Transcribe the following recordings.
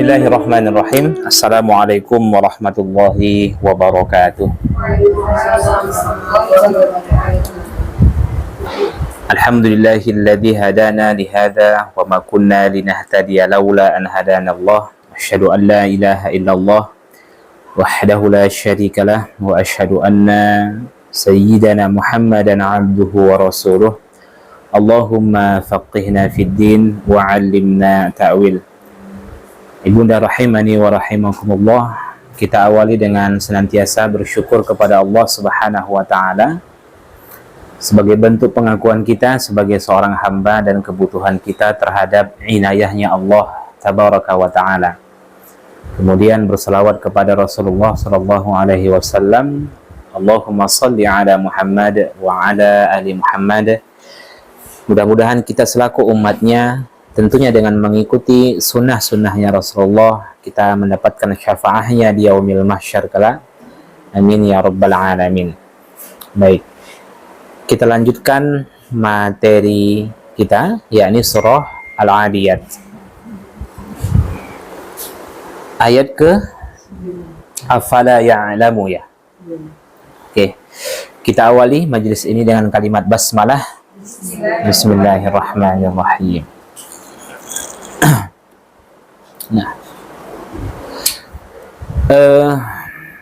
Bismillahirrahmanirrahim. Assalamualaikum warahmatullahi wabarakatuh. Alhamdulillahilladzi hadana lihada wa ma kunna linahtadiya laula an hadana Allah. Asyhadu an la ilaha illallah wahdahu la syarikalah wa asyhadu anna sayyidana Muhammadan abduhu wa rasuluh. Allahumma faqihna fid din wa 'allimna ta'wil. Ibunda rahimani wa rahimakumullah, kita awali dengan senantiasa bersyukur kepada Allah Subhanahu wa taala sebagai bentuk pengakuan kita sebagai seorang hamba dan kebutuhan kita terhadap inayahnya Allah tabaraka wa taala. Kemudian berselawat kepada Rasulullah sallallahu alaihi wasallam. Allahumma shalli ala Muhammad wa ala ali Muhammad. Mudah-mudahan kita selaku umatnya, tentunya dengan mengikuti sunnah-sunnahnya Rasulullah, kita mendapatkan syafaatnya di yaumil mahsyar kala. Amin ya rabbal alamin. Baik, kita lanjutkan materi kita, yakni surah Al-Adiyat. Ayat ke afala ya'lamu ya. Oke, kita awali majelis ini dengan kalimat basmalah. Bismillahirrahmanirrahim. Nah,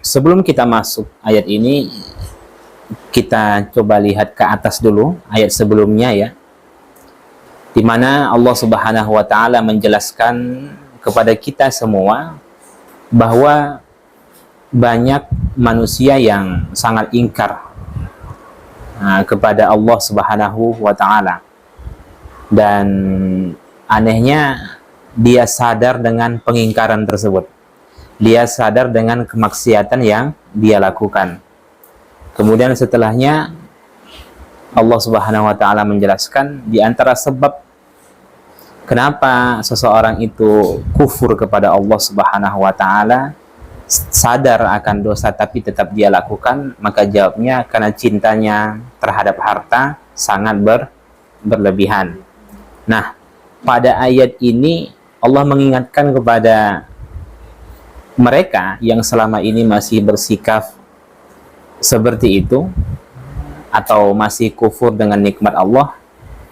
sebelum kita masuk ayat ini, kita coba lihat ke atas dulu ayat sebelumnya ya, di mana Allah Subhanahu wa taala menjelaskan kepada kita semua bahwa banyak manusia yang sangat ingkar kepada Allah Subhanahu wa taala, dan anehnya dia sadar dengan pengingkaran tersebut. Dia sadar dengan kemaksiatan yang dia lakukan. Kemudian setelahnya Allah Subhanahu wa taala menjelaskan di antara sebab kenapa seseorang itu kufur kepada Allah Subhanahu wa taala, sadar akan dosa tapi tetap dia lakukan, maka jawabnya karena cintanya terhadap harta sangat berlebihan. Nah, pada ayat ini Allah mengingatkan kepada mereka yang selama ini masih bersikap seperti itu atau masih kufur dengan nikmat Allah,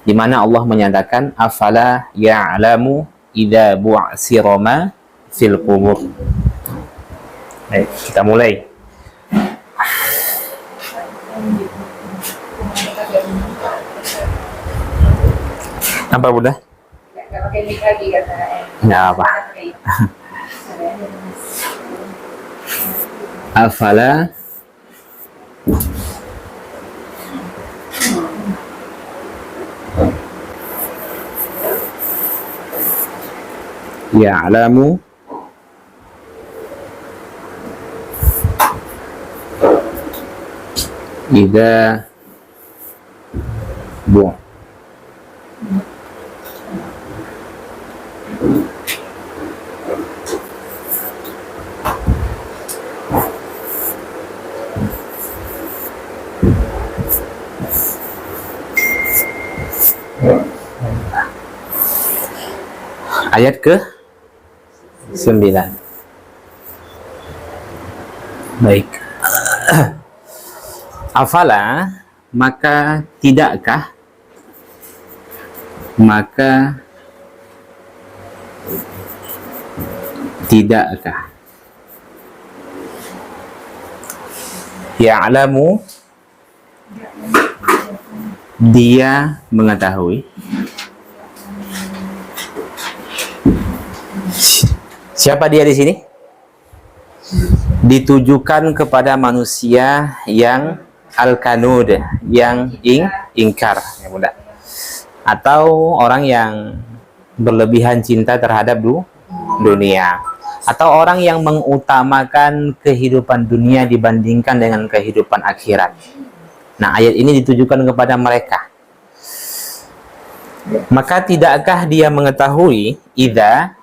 di mana Allah menyatakan afala ya'lamu idza bu'sira ma fil qubur. Baik, kita mulai. Apa Bunda? Nggak apa. Afala ya'lamu idza bu ayat ke 9. Baik. Afala, maka tidakkah, ya'lamu, dia mengetahui. Siapa dia di sini? Ditujukan kepada manusia yang al-kanud, yang ingkar, ya Bunda. Atau orang yang berlebihan cinta terhadap dunia, atau orang yang mengutamakan kehidupan dunia dibandingkan dengan kehidupan akhirat. Nah, ayat ini ditujukan kepada mereka. Maka tidakkah dia mengetahui idza,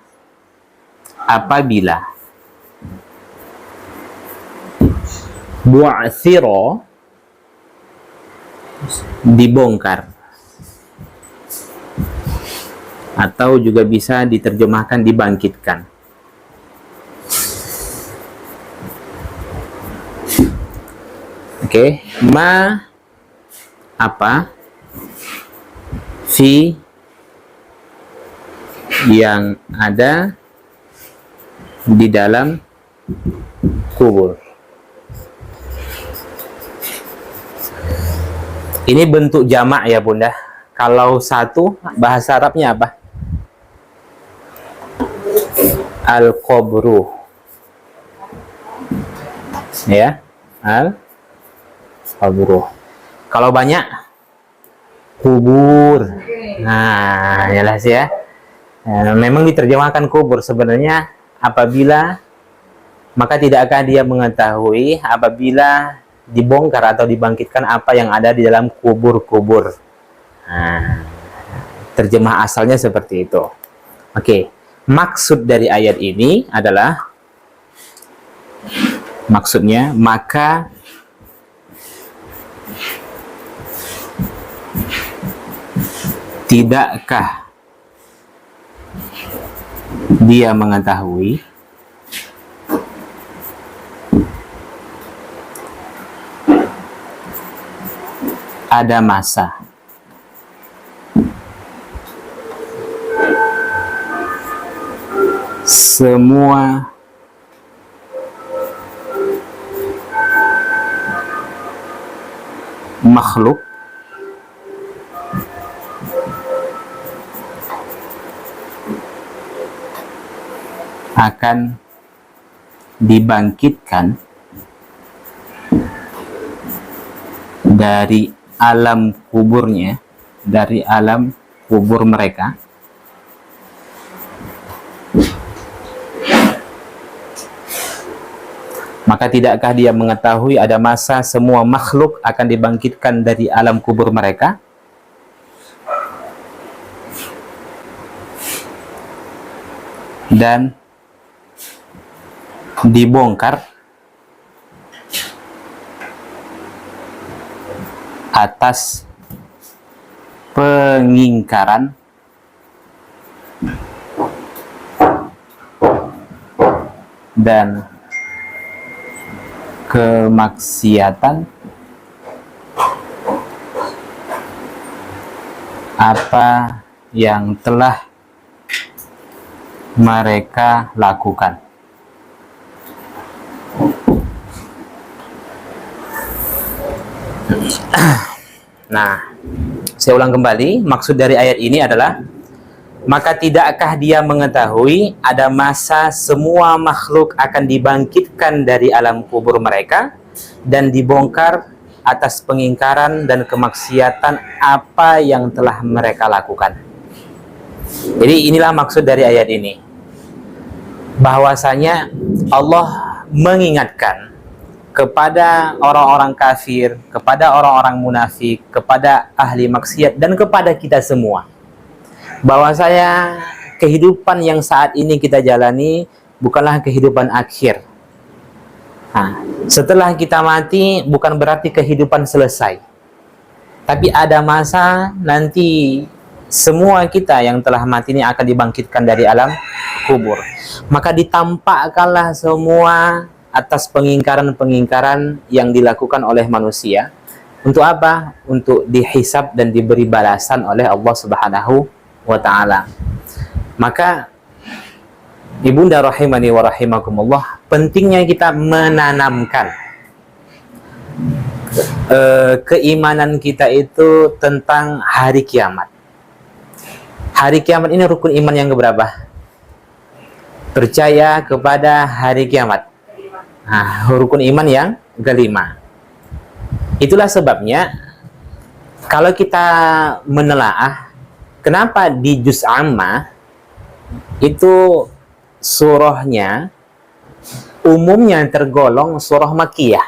apabila bu'thira, dibongkar, atau juga bisa diterjemahkan dibangkitkan. Oke, ma apa, fi yang ada di dalam kubur. Ini bentuk jamak ya Bunda. Kalau satu, bahasa Arabnya apa? Al-qabru. Ya, al-qabru. Kalau banyak, kubur. Nah, jelas ya. Memang diterjemahkan kubur. Sebenarnya apabila, maka tidakkah dia mengetahui apabila dibongkar atau dibangkitkan apa yang ada di dalam kubur-kubur. Nah, terjemah asalnya seperti itu. Oke, maksud dari ayat ini adalah, maksudnya, maka tidakkah dia mengetahui ada masa semua makhluk akan dibangkitkan dari alam kuburnya, dari alam kubur mereka, maka tidakkah dia mengetahui ada masa semua makhluk akan dibangkitkan dari alam kubur mereka dan dibongkar atas pengingkaran dan kemaksiatan apa yang telah mereka lakukan. Nah, saya ulang kembali, maksud dari ayat ini adalah, maka tidakkah dia mengetahui ada masa semua makhluk akan dibangkitkan dari alam kubur mereka dan dibongkar atas pengingkaran dan kemaksiatan apa yang telah mereka lakukan. Jadi inilah maksud dari ayat ini, bahwasanya Allah mengingatkan kepada orang-orang kafir, kepada orang-orang munafik, kepada ahli maksiat, dan kepada kita semua, bahwasanya kehidupan yang saat ini kita jalani bukanlah kehidupan akhir. Nah, setelah kita mati bukan berarti kehidupan selesai, tapi ada masa nanti semua kita yang telah mati ini akan dibangkitkan dari alam kubur. Maka ditampakkanlah semua atas pengingkaran-pengingkaran yang dilakukan oleh manusia. Untuk apa? Untuk dihisab dan diberi balasan oleh Allah Subhanahu wa ta'ala. Maka ibunda rahimani wa rahimakumullah, pentingnya kita menanamkan keimanan kita itu tentang hari kiamat. Hari kiamat ini rukun iman yang keberapa? Percaya kepada hari kiamat. Nah, rukun iman yang kelima. Itulah sebabnya kalau kita menelaah kenapa di juz amma itu surahnya umumnya tergolong surah Makkiyah.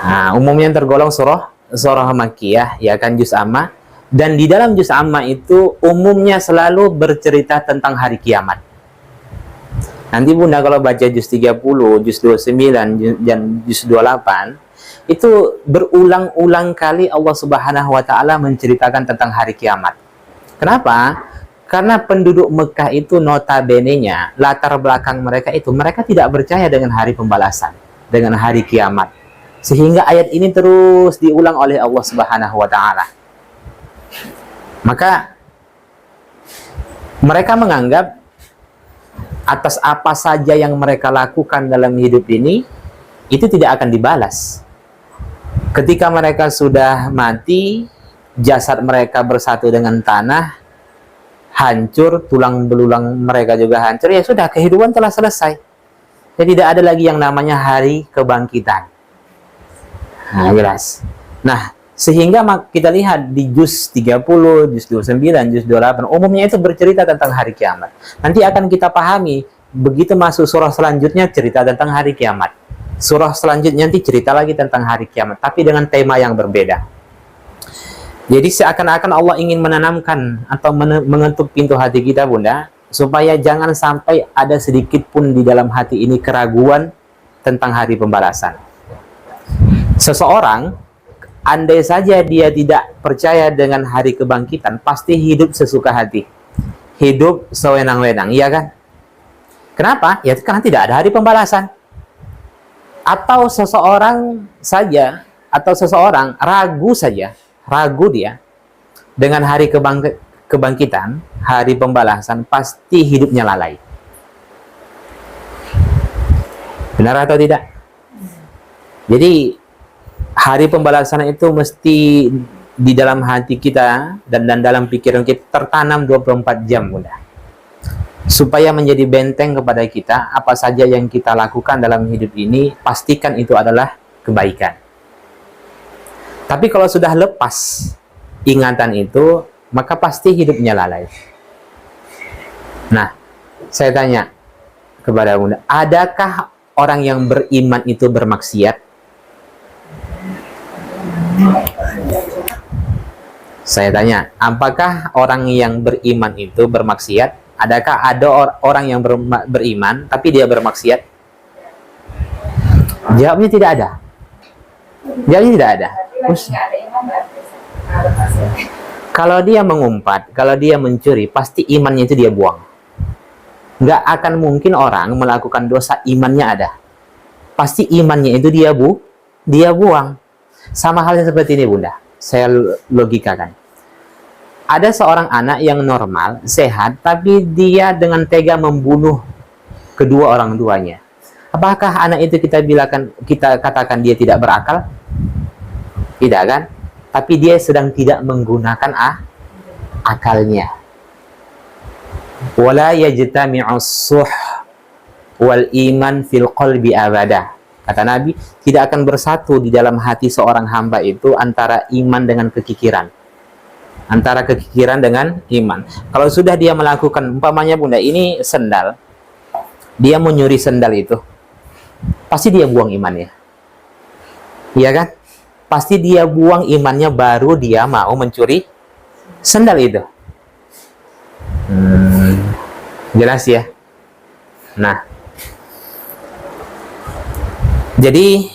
Nah, umumnya tergolong surah Makkiyah, ya kan, juz amma. Dan di dalam juz amma itu umumnya selalu bercerita tentang hari kiamat. Nanti Bunda kalau baca juz 30, juz 29, dan juz 28, itu berulang-ulang kali Allah Subhanahu wa ta'ala menceritakan tentang hari kiamat. Kenapa? Karena penduduk Mekah itu notabene-nya, latar belakang mereka itu, mereka tidak percaya dengan hari pembalasan. dengan hari kiamat. Sehingga ayat ini terus diulang oleh Allah Subhanahu wa taala. Maka mereka menganggap atas apa saja yang mereka lakukan dalam hidup ini itu tidak akan dibalas. Ketika mereka sudah mati, jasad mereka bersatu dengan tanah, hancur, tulang belulang mereka juga hancur, ya sudah, kehidupan telah selesai. Ya, tidak ada lagi yang namanya hari kebangkitan. Nah, jelas. Nah, sehingga kita lihat di juz 30, juz 29, juz 28, umumnya itu bercerita tentang hari kiamat. Nanti akan kita pahami, begitu masuk surah selanjutnya cerita tentang hari kiamat. Surah selanjutnya nanti cerita lagi tentang hari kiamat, tapi dengan tema yang berbeda. Jadi seakan-akan Allah ingin menanamkan atau mengetuk pintu hati kita, Bunda, supaya jangan sampai ada sedikit pun di dalam hati ini keraguan tentang hari pembalasan. Seseorang, andai saja dia tidak percaya dengan hari kebangkitan, pasti hidup sesuka hati, hidup sewenang-wenang, iya kan? Kenapa? Ya karena tidak ada hari pembalasan. Atau seseorang saja, atau seseorang ragu saja, ragu dia dengan hari kebangkitan, hari pembalasan, pasti hidupnya lalai. Benar atau tidak? Jadi hari pembalasan itu mesti di dalam hati kita dan dalam pikiran kita tertanam 24 jam, Bunda. Supaya menjadi benteng kepada kita, apa saja yang kita lakukan dalam hidup ini, pastikan itu adalah kebaikan. Tapi kalau sudah lepas ingatan itu, maka pasti hidupnya lalai. Nah, saya tanya kepada Bunda, adakah orang yang beriman itu bermaksiat? Saya tanya, apakah orang yang beriman itu bermaksiat? Adakah ada orang yang beriman tapi dia bermaksiat? Jawabnya tidak ada. Jawabnya tidak ada. Kalau dia mengumpat, kalau dia mencuri, pasti imannya itu dia buang. Nggak akan mungkin orang melakukan dosa imannya ada. Pasti imannya itu dia buang. Sama halnya seperti ini, Bunda. Saya logikakan. Ada seorang anak yang normal, sehat, tapi dia dengan tega membunuh kedua orang tuanya. Apakah anak itu kita katakan dia tidak berakal? Tidak kan? Tapi dia sedang tidak menggunakan akalnya. Wala yajtami'us suh wal iman fil qalbi abada. Kata Nabi, tidak akan bersatu di dalam hati seorang hamba itu antara iman dengan kekikiran. Antara kekikiran dengan iman. Kalau sudah dia melakukan, umpamanya Bunda, ini sendal, dia menyuri sendal itu, pasti dia buang imannya. Iya kan? Pasti dia buang imannya, baru dia mau mencuri sendal itu. Jelas ya? Nah, jadi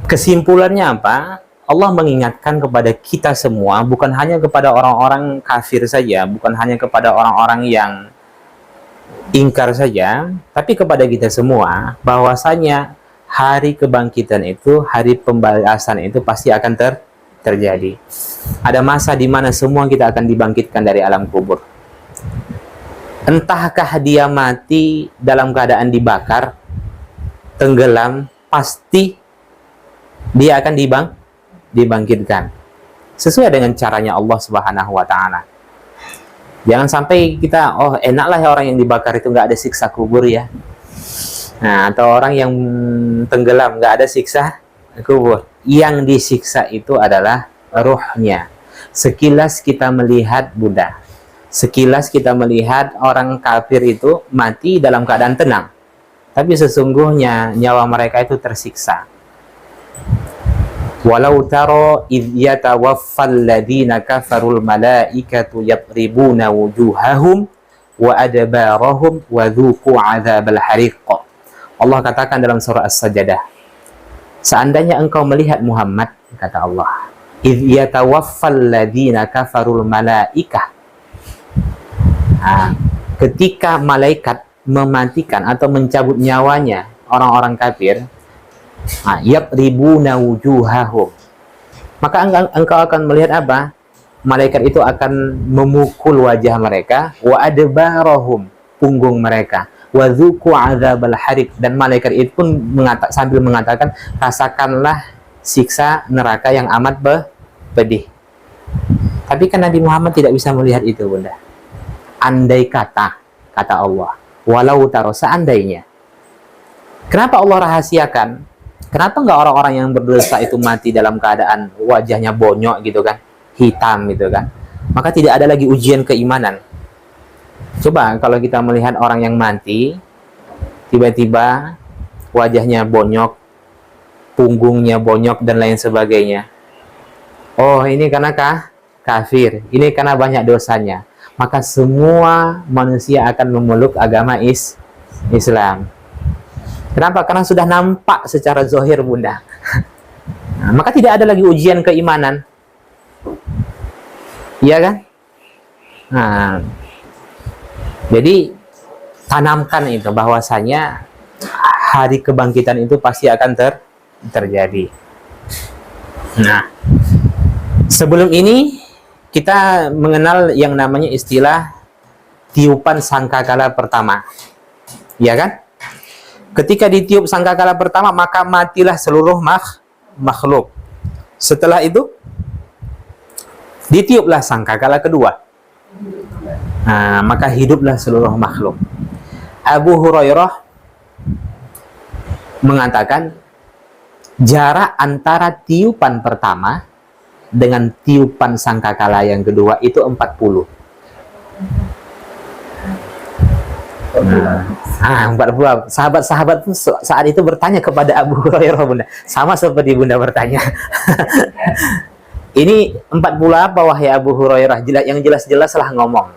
kesimpulannya apa? Allah mengingatkan kepada kita semua, bukan hanya kepada orang-orang kafir saja, bukan hanya kepada orang-orang yang ingkar saja, tapi kepada kita semua, bahwasanya hari kebangkitan itu, hari pembalasan itu pasti akan terjadi. Ada masa di mana semua kita akan dibangkitkan dari alam kubur. Entahkah dia mati dalam keadaan dibakar, tenggelam, pasti dia akan dibangkitkan sesuai dengan caranya Allah Subhanahu wa taala. Jangan sampai kita, oh enaklah ya orang yang dibakar itu nggak ada siksa kubur ya. Nah, atau orang yang tenggelam nggak ada siksa kubur. Yang disiksa itu adalah ruhnya. Sekilas kita melihat Buddha, sekilas kita melihat orang kafir itu mati dalam keadaan tenang, tapi sesungguhnya nyawa mereka itu tersiksa. Walau taro idh yatawaffal ladina kafarul malaikatu yatribuna wujuhahum wa adbarahum wa dhuku adzabal hariq. Allah katakan dalam surah As-Sajdah, seandainya engkau melihat Muhammad, kata Allah, idh yatawaffal ladina kafarul malaikah, ketika malaikat mematikan atau mencabut nyawanya orang-orang kafir, Yadribuna wujuhahum. Maka engkau akan melihat apa? Malaikat itu akan memukul wajah mereka, wa adbarahum, punggung mereka, wa dzuqu adzabal hariq, dan malaikat itu pun sambil mengatakan, rasakanlah siksa neraka yang amat pedih. Tapi kan Nabi Muhammad tidak bisa melihat itu, Bunda. Andai kata Allah, walau taro, seandainya. Kenapa Allah rahasiakan? Kenapa enggak orang-orang yang berdosa itu mati dalam keadaan wajahnya bonyok gitu kan, hitam gitu kan? Maka tidak ada lagi ujian keimanan. Coba kalau kita melihat orang yang mati, tiba-tiba wajahnya bonyok, punggungnya bonyok dan lain sebagainya. Oh, ini karena kafir, ini karena banyak dosanya. Maka semua manusia akan memeluk agama Islam. Kenapa? Karena sudah nampak secara zahir, Bunda. Nah, maka tidak ada lagi ujian keimanan. Iya kan? Nah, jadi tanamkan itu bahwasanya hari kebangkitan itu pasti akan terjadi. Nah, sebelum ini kita mengenal yang namanya istilah tiupan sangkakala pertama. Ya kan? Ketika ditiup sangkakala pertama, maka matilah seluruh makhluk. Setelah itu ditiuplah sangkakala kedua. Nah, maka hiduplah seluruh makhluk. Abu Hurairah mengatakan jarak antara tiupan pertama dengan tiupan sangkakala yang kedua itu 40. Nah, 40. Sahabat-sahabat pun saat itu bertanya kepada Abu Hurairah, Bunda. Sama seperti Bunda bertanya. Ini 40 apa wahai Abu Hurairah? Yang jelas-jelas lah ngomong.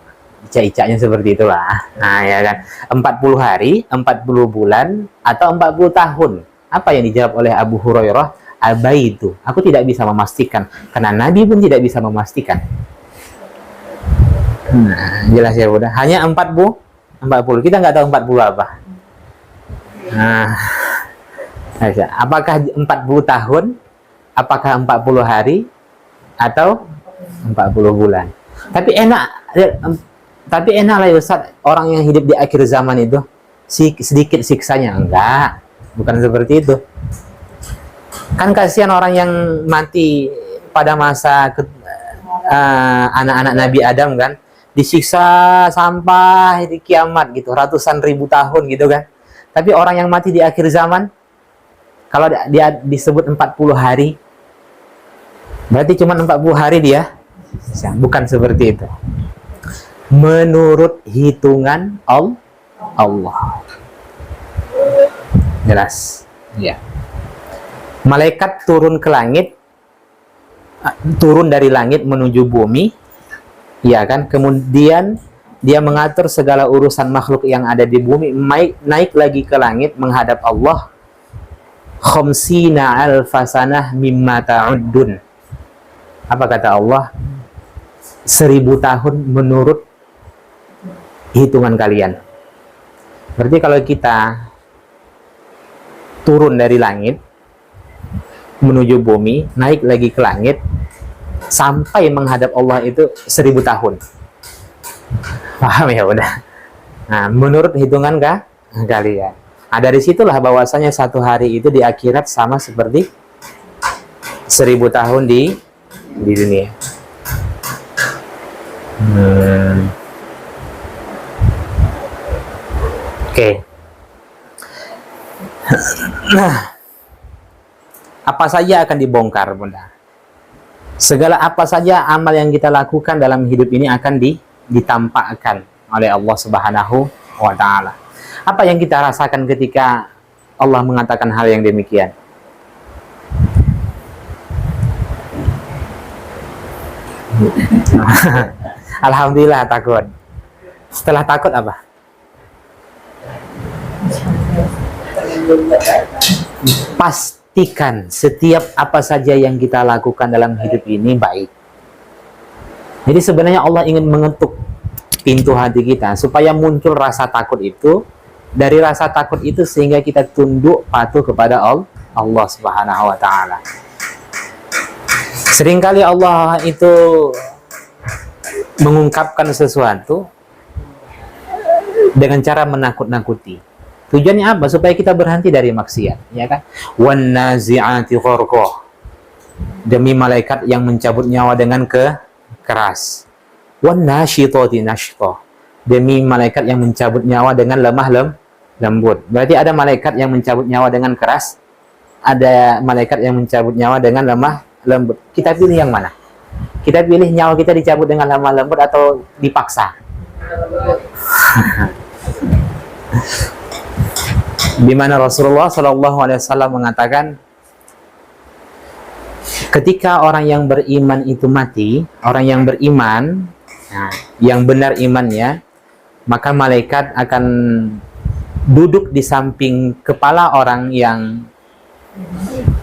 Ica-icanya seperti itulah. Nah, ya kan. 40 hari, 40 bulan, atau 40 tahun. Apa yang dijawab oleh Abu Hurairah? Abaitu. Aku tidak bisa memastikan. Karena Nabi pun tidak bisa memastikan. Nah, jelas ya Bunda. Hanya 40. Kita nggak tahu 40 apa. Nah, apakah 40 tahun? Apakah 40 hari? Atau 40 bulan? Tapi enak lah ya Ustaz, orang yang hidup di akhir zaman itu sedikit siksanya. Enggak, bukan seperti itu. Kan kasihan orang yang mati pada masa anak-anak Nabi Adam kan, disiksa sampai di kiamat gitu, ratusan ribu tahun gitu kan. Tapi orang yang mati di akhir zaman, kalau dia disebut 40 hari, berarti cuma 40 hari dia. Bukan seperti itu. Menurut hitungan Allah. Jelas. Ya. Malaikat turun ke langit, turun dari langit menuju bumi. Ya kan, kemudian dia mengatur segala urusan makhluk yang ada di bumi, naik lagi ke langit menghadap Allah. Khamsina alfasanah mimma ta'uddun. Apa kata Allah? 1000 tahun menurut hitungan kalian. Berarti kalau kita turun dari langit menuju bumi, naik lagi ke langit, sampai menghadap Allah itu 1000 tahun. Paham ya udah? Nah, menurut hitungan kalian. Nah, dari situlah bahwasanya satu hari itu di akhirat sama seperti 1000 tahun di dunia. Oke. Nah, apa saja akan dibongkar, Bunda? Segala apa saja amal yang kita lakukan dalam hidup ini akan ditampakkan oleh Allah Subhanahu wa Ta'ala. Apa yang kita rasakan ketika Allah mengatakan hal yang demikian? Alhamdulillah takut. Setelah takut apa? Pastikan setiap apa saja yang kita lakukan dalam hidup ini baik. Jadi sebenarnya Allah ingin mengetuk pintu hati kita supaya muncul rasa takut itu. Dari rasa takut itu sehingga kita tunduk patuh kepada Allah Subhanahu wa taala. Seringkali Allah itu mengungkapkan sesuatu dengan cara menakut-nakuti. Tujuannya apa? Supaya kita berhenti dari maksiat, ya kan? Wan nazi'ati gharqa. Demi malaikat yang mencabut nyawa dengan keras. Wan nasyitati nashta. Demi malaikat yang mencabut nyawa dengan lembut. Berarti ada malaikat yang mencabut nyawa dengan keras, ada malaikat yang mencabut nyawa dengan lembut. Kita pilih yang mana? Kita pilih nyawa kita dicabut dengan lemah lembut atau dipaksa? Di mana Rasulullah SAW mengatakan, ketika orang yang beriman itu mati, orang yang beriman, yang benar imannya, maka malaikat akan duduk di samping kepala orang yang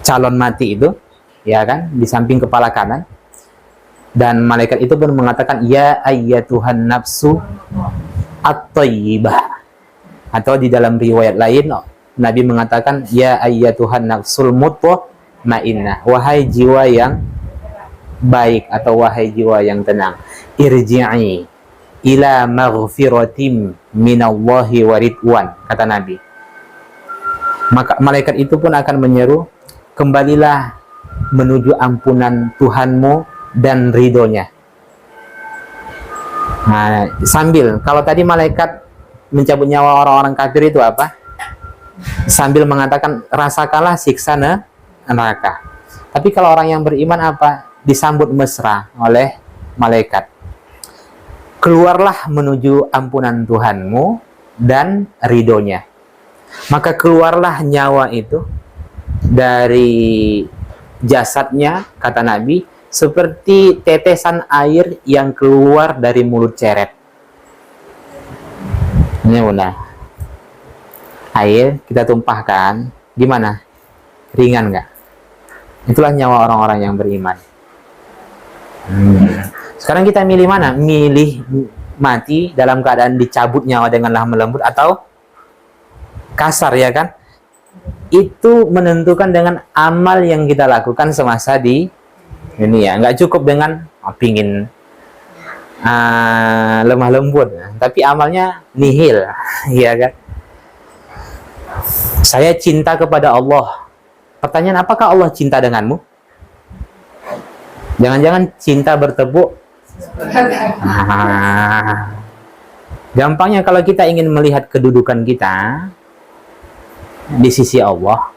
calon mati itu, ya kan, di samping kepala kanan. Dan malaikat itu pun mengatakan, ya ayyatuhan nafsu at-thayyibah. Atau di dalam riwayat lain Nabi mengatakan, ya ayyatuhan nafsul mutmainnah, wahai jiwa yang baik atau wahai jiwa yang tenang, irji'i ila maghfiratim minallahi wa ridwan, kata Nabi. Maka malaikat itu pun akan menyeru, kembalilah menuju ampunan Tuhanmu dan ridhonya. Nah, sambil, kalau tadi malaikat mencabut nyawa orang-orang kafir itu apa? Sambil mengatakan, rasakanlah siksa neraka. Tapi kalau orang yang beriman apa? Disambut mesra oleh malaikat. Keluarlah menuju ampunan Tuhanmu dan ridhonya. Maka keluarlah nyawa itu dari jasadnya, kata Nabi, seperti tetesan air yang keluar dari mulut ceret. Ini udah. Air kita tumpahkan, gimana? Ringan nggak? Itulah nyawa orang-orang yang beriman. Sekarang kita milih mana? Milih mati dalam keadaan dicabut nyawa dengan lemah lembut atau kasar, ya kan? Itu menentukan dengan amal yang kita lakukan semasa di ini, ya. Nggak cukup dengan pingin lemah lembut, tapi amalnya nihil, ya kan? Saya cinta kepada Allah. Pertanyaan, apakah Allah cinta denganmu? Jangan-jangan cinta bertepuk. Gampangnya kalau kita ingin melihat kedudukan kita di sisi Allah,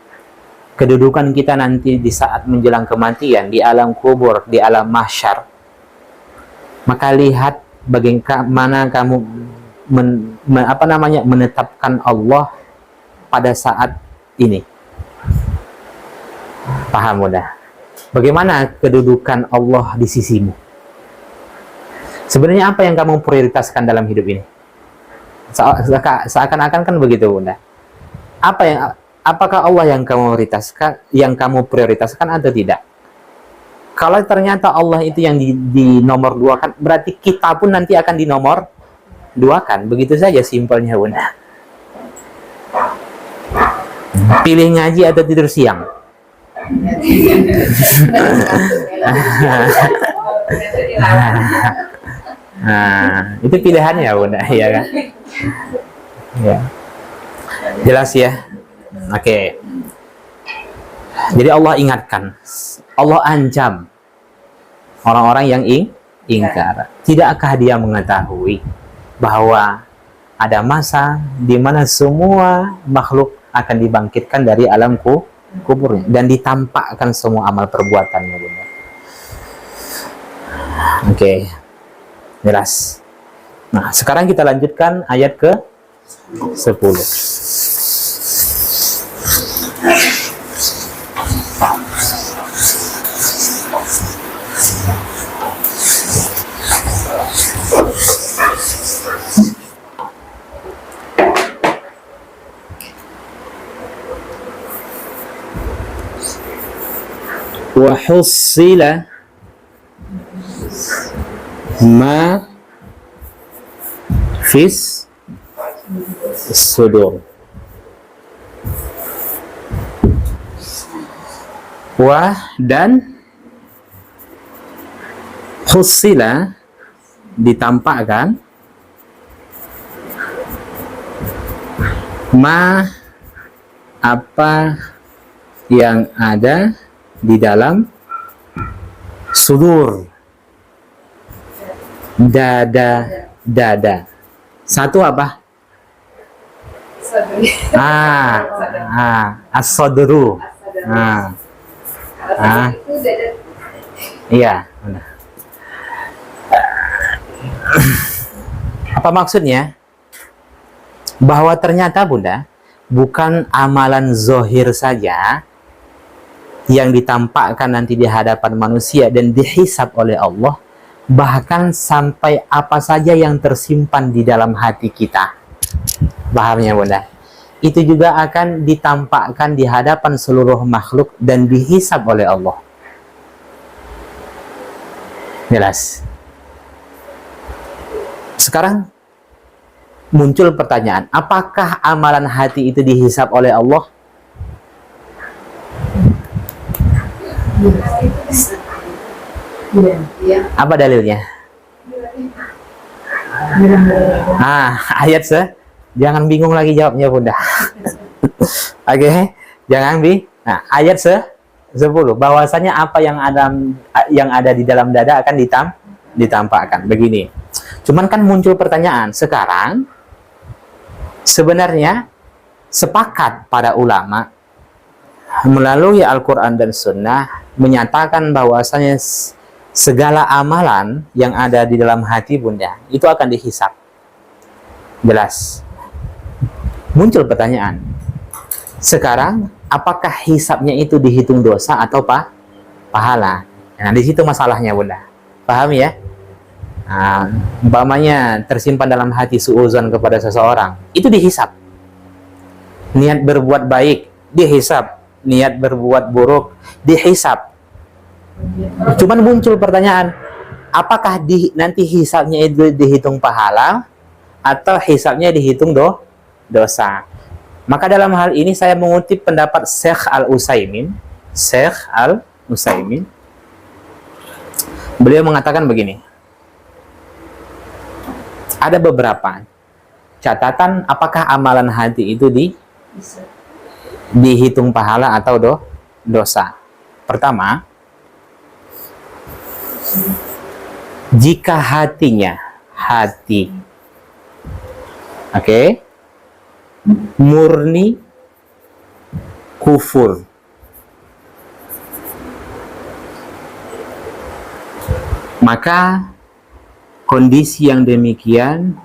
kedudukan kita nanti di saat menjelang kematian, di alam kubur, di alam mahsyar, maka lihat bagaimana kamu menetapkan Allah pada saat ini. Paham udah? Bagaimana kedudukan Allah di sisimu? Sebenarnya apa yang kamu prioritaskan dalam hidup ini? Seakan-akan kan begitu, Bunda. Apakah Allah yang kamu prioritaskan atau tidak? Kalau ternyata Allah itu yang di nomor dua kan, berarti kita pun nanti akan di nomor dua kan. Begitu saja simpelnya, Bunda. Pilih ngaji atau tidur siang? Nah, itu pilihannya, Bunda, ya kan? Ya. Jelas ya? Oke. Jadi Allah ingatkan, Allah ancam orang-orang yang ingkar. Tidakkah dia mengetahui bahwa ada masa di mana semua makhluk akan dibangkitkan dari alam kuburnya dan ditampakkan semua amal perbuatannya, Bunda. Oke. Jelas. Nah, sekarang kita lanjutkan ayat ke 10. Wa hussila ma fis sudur. dan husila ditampakkan ma apa yang ada di dalam sudur, dada. Satu apa? As-sadru. Iya, benar. Apa maksudnya? Bahwa ternyata Bunda, bukan amalan zohir saja yang ditampakkan nanti di hadapan manusia dan dihisab oleh Allah, bahkan sampai apa saja yang tersimpan di dalam hati kita. Pahamnya Bunda? Itu juga akan ditampakkan di hadapan seluruh makhluk dan dihisab oleh Allah. Jelas? Sekarang muncul pertanyaan, apakah amalan hati itu dihisab oleh Allah? Apa dalilnya? Ayat jangan bingung lagi jawabnya Bunda. Oke, jangan ayat 10 bahwasanya apa yang ada di dalam dada akan ditampakkan. Begini. Cuman kan muncul pertanyaan, sekarang sebenarnya sepakat para ulama melalui Al-Quran dan Sunnah menyatakan bahwasanya segala amalan yang ada di dalam hati Bunda itu akan dihisab. Jelas. Muncul pertanyaan, sekarang apakah hisabnya itu dihitung dosa atau pahala? Nah, di situ masalahnya Bunda. Paham ya? Umpamanya tersimpan dalam hati suudzon kepada seseorang, itu dihisab. Niat berbuat baik dihisab, niat berbuat buruk dihisab. Cuman muncul pertanyaan, apakah nanti hisabnya itu dihitung pahala atau hisabnya dihitung dosa? Maka dalam hal ini saya mengutip pendapat Syekh Al-Utsaimin. Beliau mengatakan begini, ada beberapa catatan apakah amalan hati itu dihitung pahala atau dosa. Pertama, jika hati murni kufur, maka kondisi yang demikian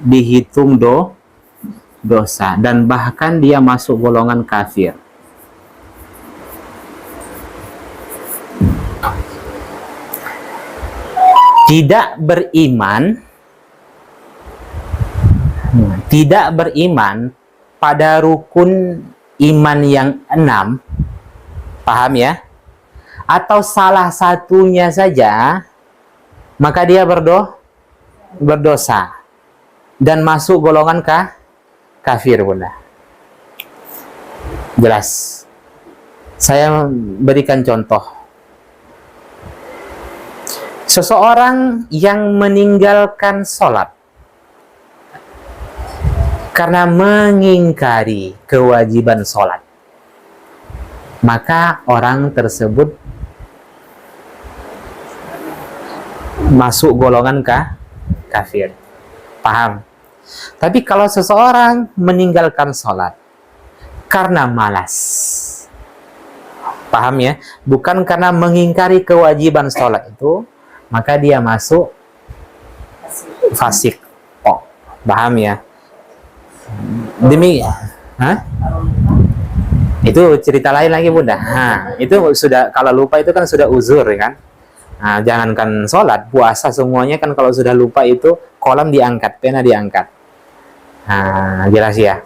dihitung dosa dan bahkan dia masuk golongan kafir. Tidak beriman pada rukun iman yang 6, paham ya? Atau salah satunya saja, maka dia berdosa dan masuk golongan kafir Bunda. Jelas. Saya berikan contoh. Seseorang yang meninggalkan sholat karena mengingkari kewajiban sholat, maka orang tersebut masuk golongan kafir. Paham? Tapi kalau seseorang meninggalkan sholat karena malas, paham ya? Bukan karena mengingkari kewajiban sholat itu, maka dia masuk fasik. Paham ya? Itu cerita lain lagi Bunda. Itu sudah, kalau lupa itu kan sudah uzur kan. Jangankan sholat, puasa semuanya kan kalau sudah lupa itu kolam diangkat, pena diangkat. Jelas ya.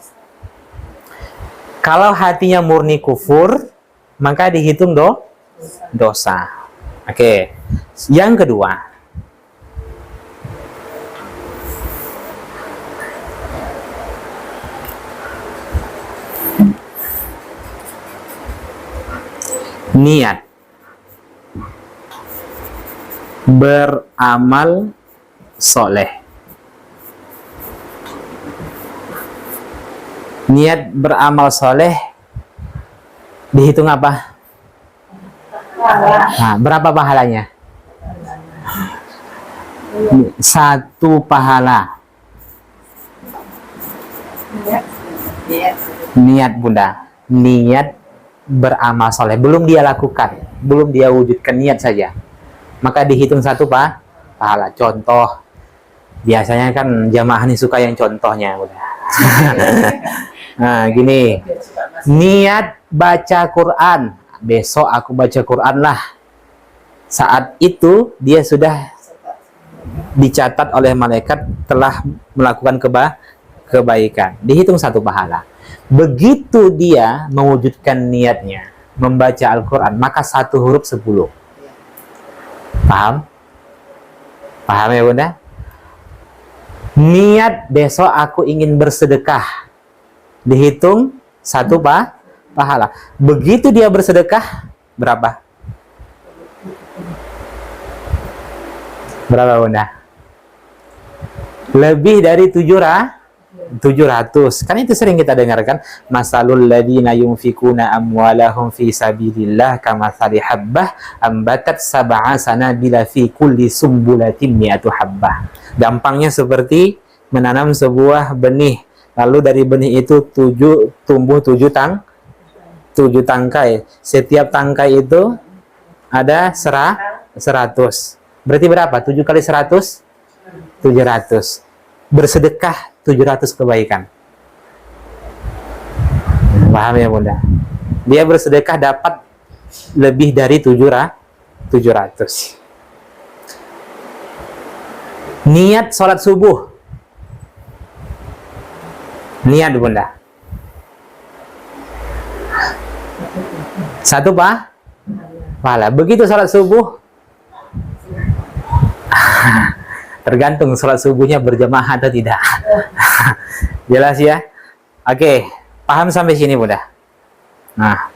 Kalau hatinya murni kufur, maka dihitung dosa. Oke. Yang kedua, Niat beramal soleh. Niat beramal soleh dihitung apa? Nah, berapa pahalanya? 1 pahala. Niat Bunda, niat beramal soleh, belum dia lakukan, belum dia wujudkan, niat saja, maka dihitung 1 pahala. Contoh, biasanya kan jamaah ini suka yang contohnya Bunda. Nah gini, niat baca Quran, besok aku baca Quran lah. Saat itu dia sudah dicatat oleh malaikat telah melakukan kebaikan, dihitung 1 pahala. Begitu dia mewujudkan niatnya membaca Al-Quran, maka 1 huruf 10. Paham? Paham ya Bunda? Niat besok aku ingin bersedekah, dihitung 1 pahala. Begitu dia bersedekah, berapa? Berapa Bunda? Lebih dari 700. Kan itu sering kita dengarkan, masalul ladina yunfikuna amwalahum fi sabilillah kamathali habbah ambatat sab'a sanabila fi kulli sumbulatin mi'atu habbah. Gampangnya seperti menanam sebuah benih, lalu dari benih itu tumbuh 7 tangkai. Setiap tangkai itu ada 100. Berarti berapa? 7 kali 100? 700. Bersedekah 700 kebaikan. Paham ya Bunda? Dia bersedekah dapat lebih dari 700. Niat sholat subuh. Niat Bunda. 1 pahala. Begitu sholat subuh, tergantung sholat subuhnya berjamaah atau tidak. Jelas ya? Oke, paham sampai sini Bunda? Nah,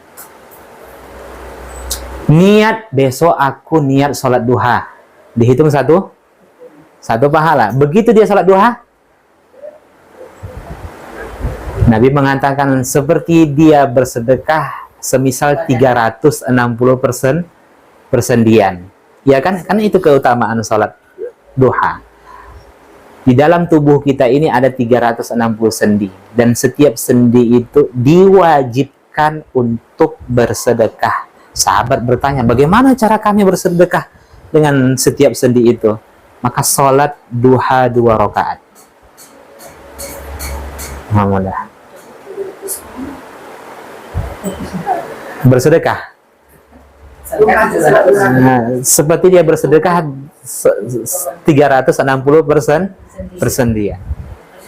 niat besok aku niat sholat duha, dihitung 1 pahala. Begitu dia sholat duha, Nabi mengatakan seperti dia bersedekah semisal 360% persendian. Ya kan? Kan itu keutamaan sholat duha. Di dalam tubuh kita ini ada 360 sendi, dan setiap sendi itu diwajibkan untuk bersedekah. Sahabat bertanya, bagaimana cara kami bersedekah dengan setiap sendi itu? Maka sholat duha 2 rakaat. Alhamdulillah. Bersedekah. Nah, seperti dia bersedekah 360% persendian.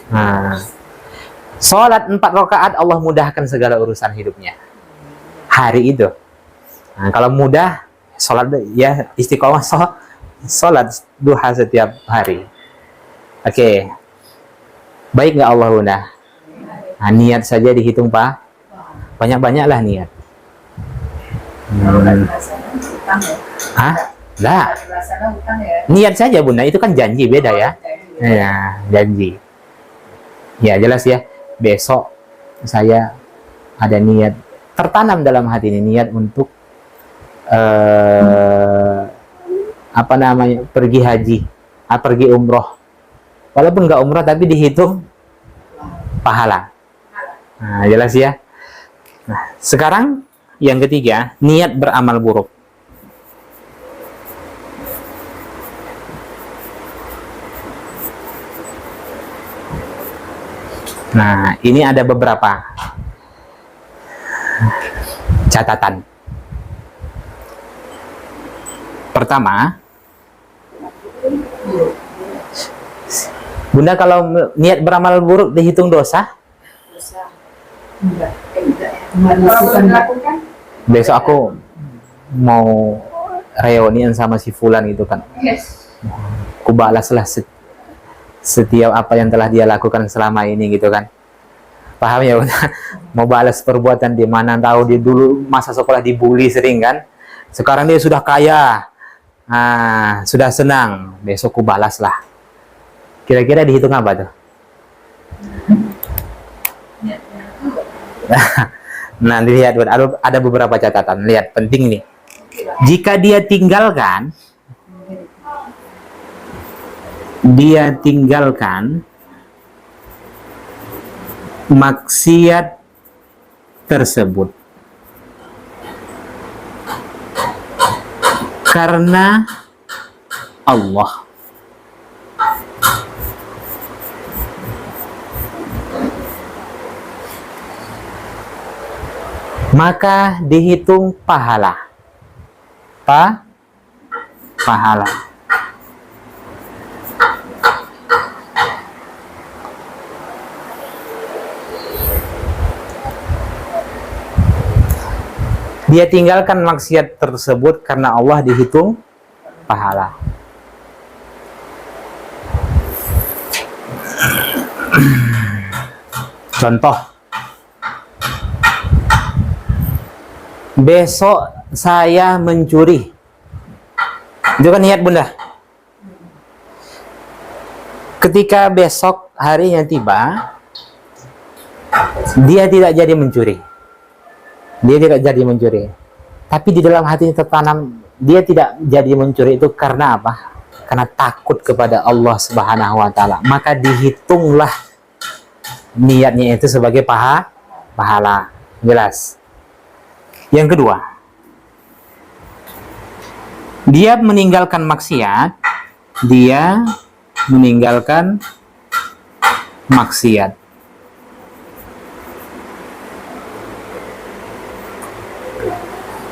Nah, sholat 4 rakaat Allah mudahkan segala urusan hidupnya hari itu. Nah, kalau mudah sholat ya istiqomah sholat duha setiap hari. Oke. Baik nggak Allah Bunda? Nah, niat saja dihitung Pak. Banyak-banyaklah niat. Hah? Lah. Niat saja Bunda, itu kan janji, beda ya. Ya, janji. Ya, jelas ya. Besok saya ada niat, tertanam dalam hati ini niat untuk apa namanya? Pergi haji, pergi umroh. Walaupun nggak umroh tapi dihitung pahala. Nah, jelas ya. Nah, sekarang yang ketiga, niat beramal buruk. Nah, ini ada beberapa catatan. Pertama, Bunda, kalau niat beramal buruk dihitung dosa? Besok aku mau reunian sama si Fulan gitu kan. Aku balaslah setiap apa yang telah dia lakukan selama ini gitu kan. Paham ya Bunda? Mau balas perbuatan di mana tahu dia dulu masa sekolah dibully sering kan. Sekarang dia sudah kaya. Nah, sudah senang. Besok ku balas lah. Kira-kira dihitung apa tuh? Nah, lihat ada beberapa catatan. Lihat, penting nih. Jika dia tinggalkan maksiat tersebut karena Allah, maka dihitung pahala. Pahala. Dia tinggalkan maksiat tersebut karena Allah, dihitung pahala. Contoh, besok saya mencuri. Itu kan niat Bunda. Ketika besok harinya tiba, dia tidak jadi mencuri. Tapi di dalam hatinya tertanam, dia tidak jadi mencuri itu karena apa? Karena takut kepada Allah Subhanahu wa Ta'ala. Maka dihitunglah niatnya itu sebagai pahala. Jelas. Yang kedua, dia meninggalkan maksiat.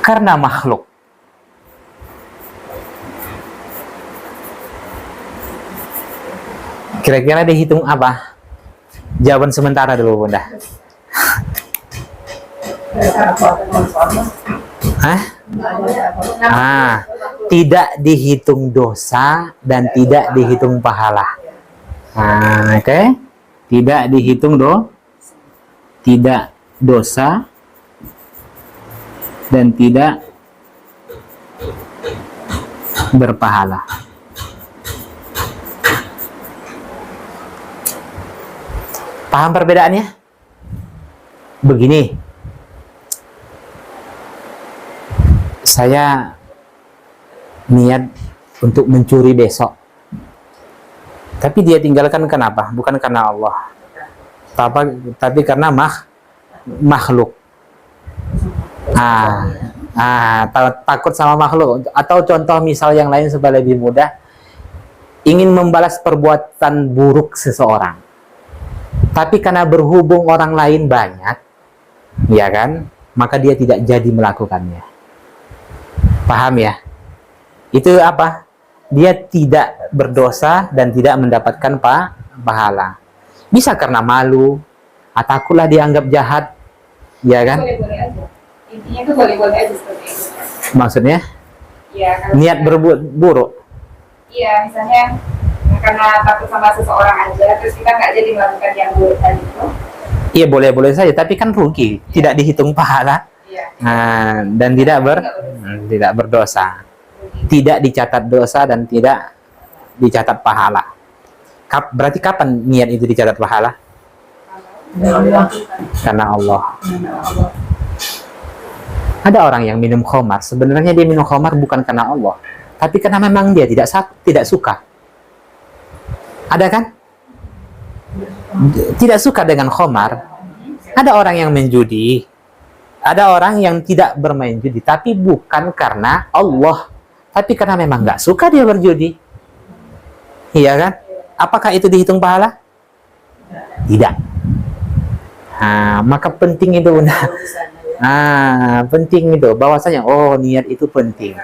Karena makhluk. Kira-kira dihitung apa? Jawaban sementara dulu Bunda. Tidak dihitung dosa dan tidak dihitung pahala. Oke? Tidak dihitung tidak dosa dan tidak berpahala. Paham perbedaannya? Begini, saya niat untuk mencuri besok, tapi dia tinggalkan kenapa? Bukan karena Allah, tapi karena makhluk. Takut sama makhluk. Atau contoh misal yang lain supaya lebih mudah, ingin membalas perbuatan buruk seseorang, tapi karena berhubung orang lain banyak, ya kan, maka dia tidak jadi melakukannya. Paham ya? Itu apa? Dia tidak berdosa dan tidak mendapatkan pahala. Bisa karena malu, atau takutlah dianggap jahat, ya kan? Boleh-boleh aja. Intinya itu boleh-boleh aja seperti itu. Maksudnya? Ya, niat berbuat buruk. Iya, misalnya karena takut sama seseorang aja, terus kita nggak jadi melakukan yang buruk tadi itu. Iya, boleh-boleh saja, tapi kan rugi, tidak dihitung pahala. Iya. Dan tidak berdosa. Tidak dicatat dosa dan tidak dicatat pahala. Berarti kapan niat itu dicatat pahala? Karena Allah. Ada orang yang minum khamar, sebenarnya dia minum khamar bukan karena Allah, tapi karena memang dia tidak suka. Ada kan? Tidak suka dengan khamar. Ada orang yang menjudi, ada orang yang tidak bermain judi, tapi bukan karena Allah, tapi karena memang nggak suka dia berjudi. Iya kan? Apakah itu dihitung pahala? Tidak. Maka penting itu benar. Penting itu bahwasanya niat itu penting.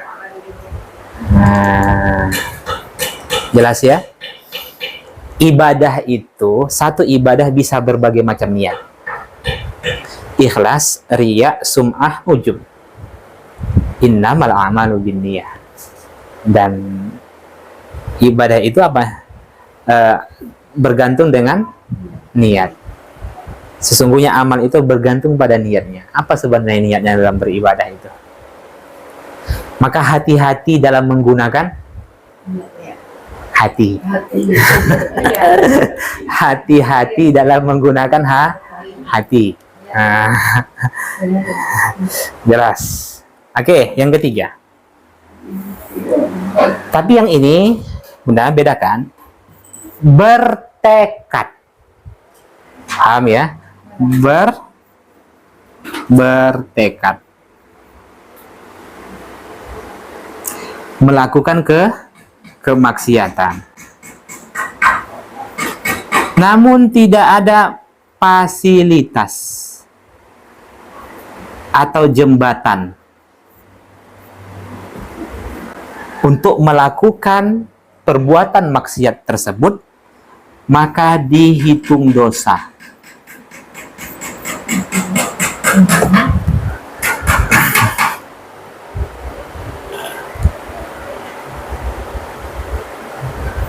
Jelas ya? Ibadah itu, satu ibadah bisa berbagai macam niat. Ikhlas, riya, sum'ah, ujub. Innamal a'malu binniyah. Dan ibadah itu apa? Bergantung dengan niat. Sesungguhnya amal itu bergantung pada niatnya. Apa sebenarnya niatnya dalam beribadah itu? Maka hati-hati dalam menggunakan hati. Hati-hati dalam menggunakan hati. Jelas. Oke, yang ketiga. Tapi yang ini, Bunda, bedakan. Bertekad. Paham ya? Bertekad. Melakukan kemaksiatan. Namun tidak ada fasilitas atau jembatan untuk melakukan perbuatan maksiat tersebut, maka dihitung dosa.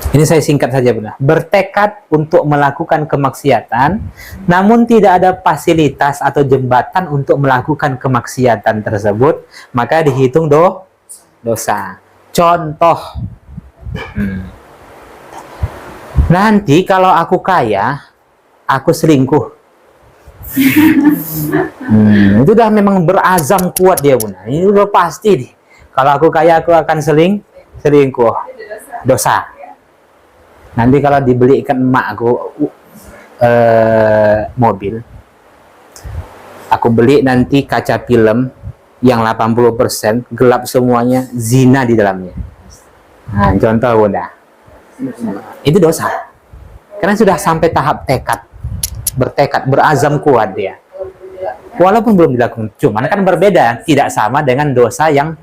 Ini saya singkat saja, Bunda. Bertekad untuk melakukan kemaksiatan, namun tidak ada fasilitas atau jembatan untuk melakukan kemaksiatan tersebut, maka dihitung dosa. Contoh, nanti kalau aku kaya, aku selingkuh. Itu udah memang berazam kuat dia, Bunda. Ini udah pasti nih. Kalau aku kaya, aku akan selingkuh. Dosa. Nanti kalau dibelikan emak aku mobil, aku beli nanti kaca film yang 80% gelap semuanya, zina di dalamnya. Nah, contoh, Bunda. Itu dosa. Karena sudah sampai tahap bertekad, berazam kuat dia. Walaupun belum dilakukan, cuman kan berbeda, tidak sama dengan dosa yang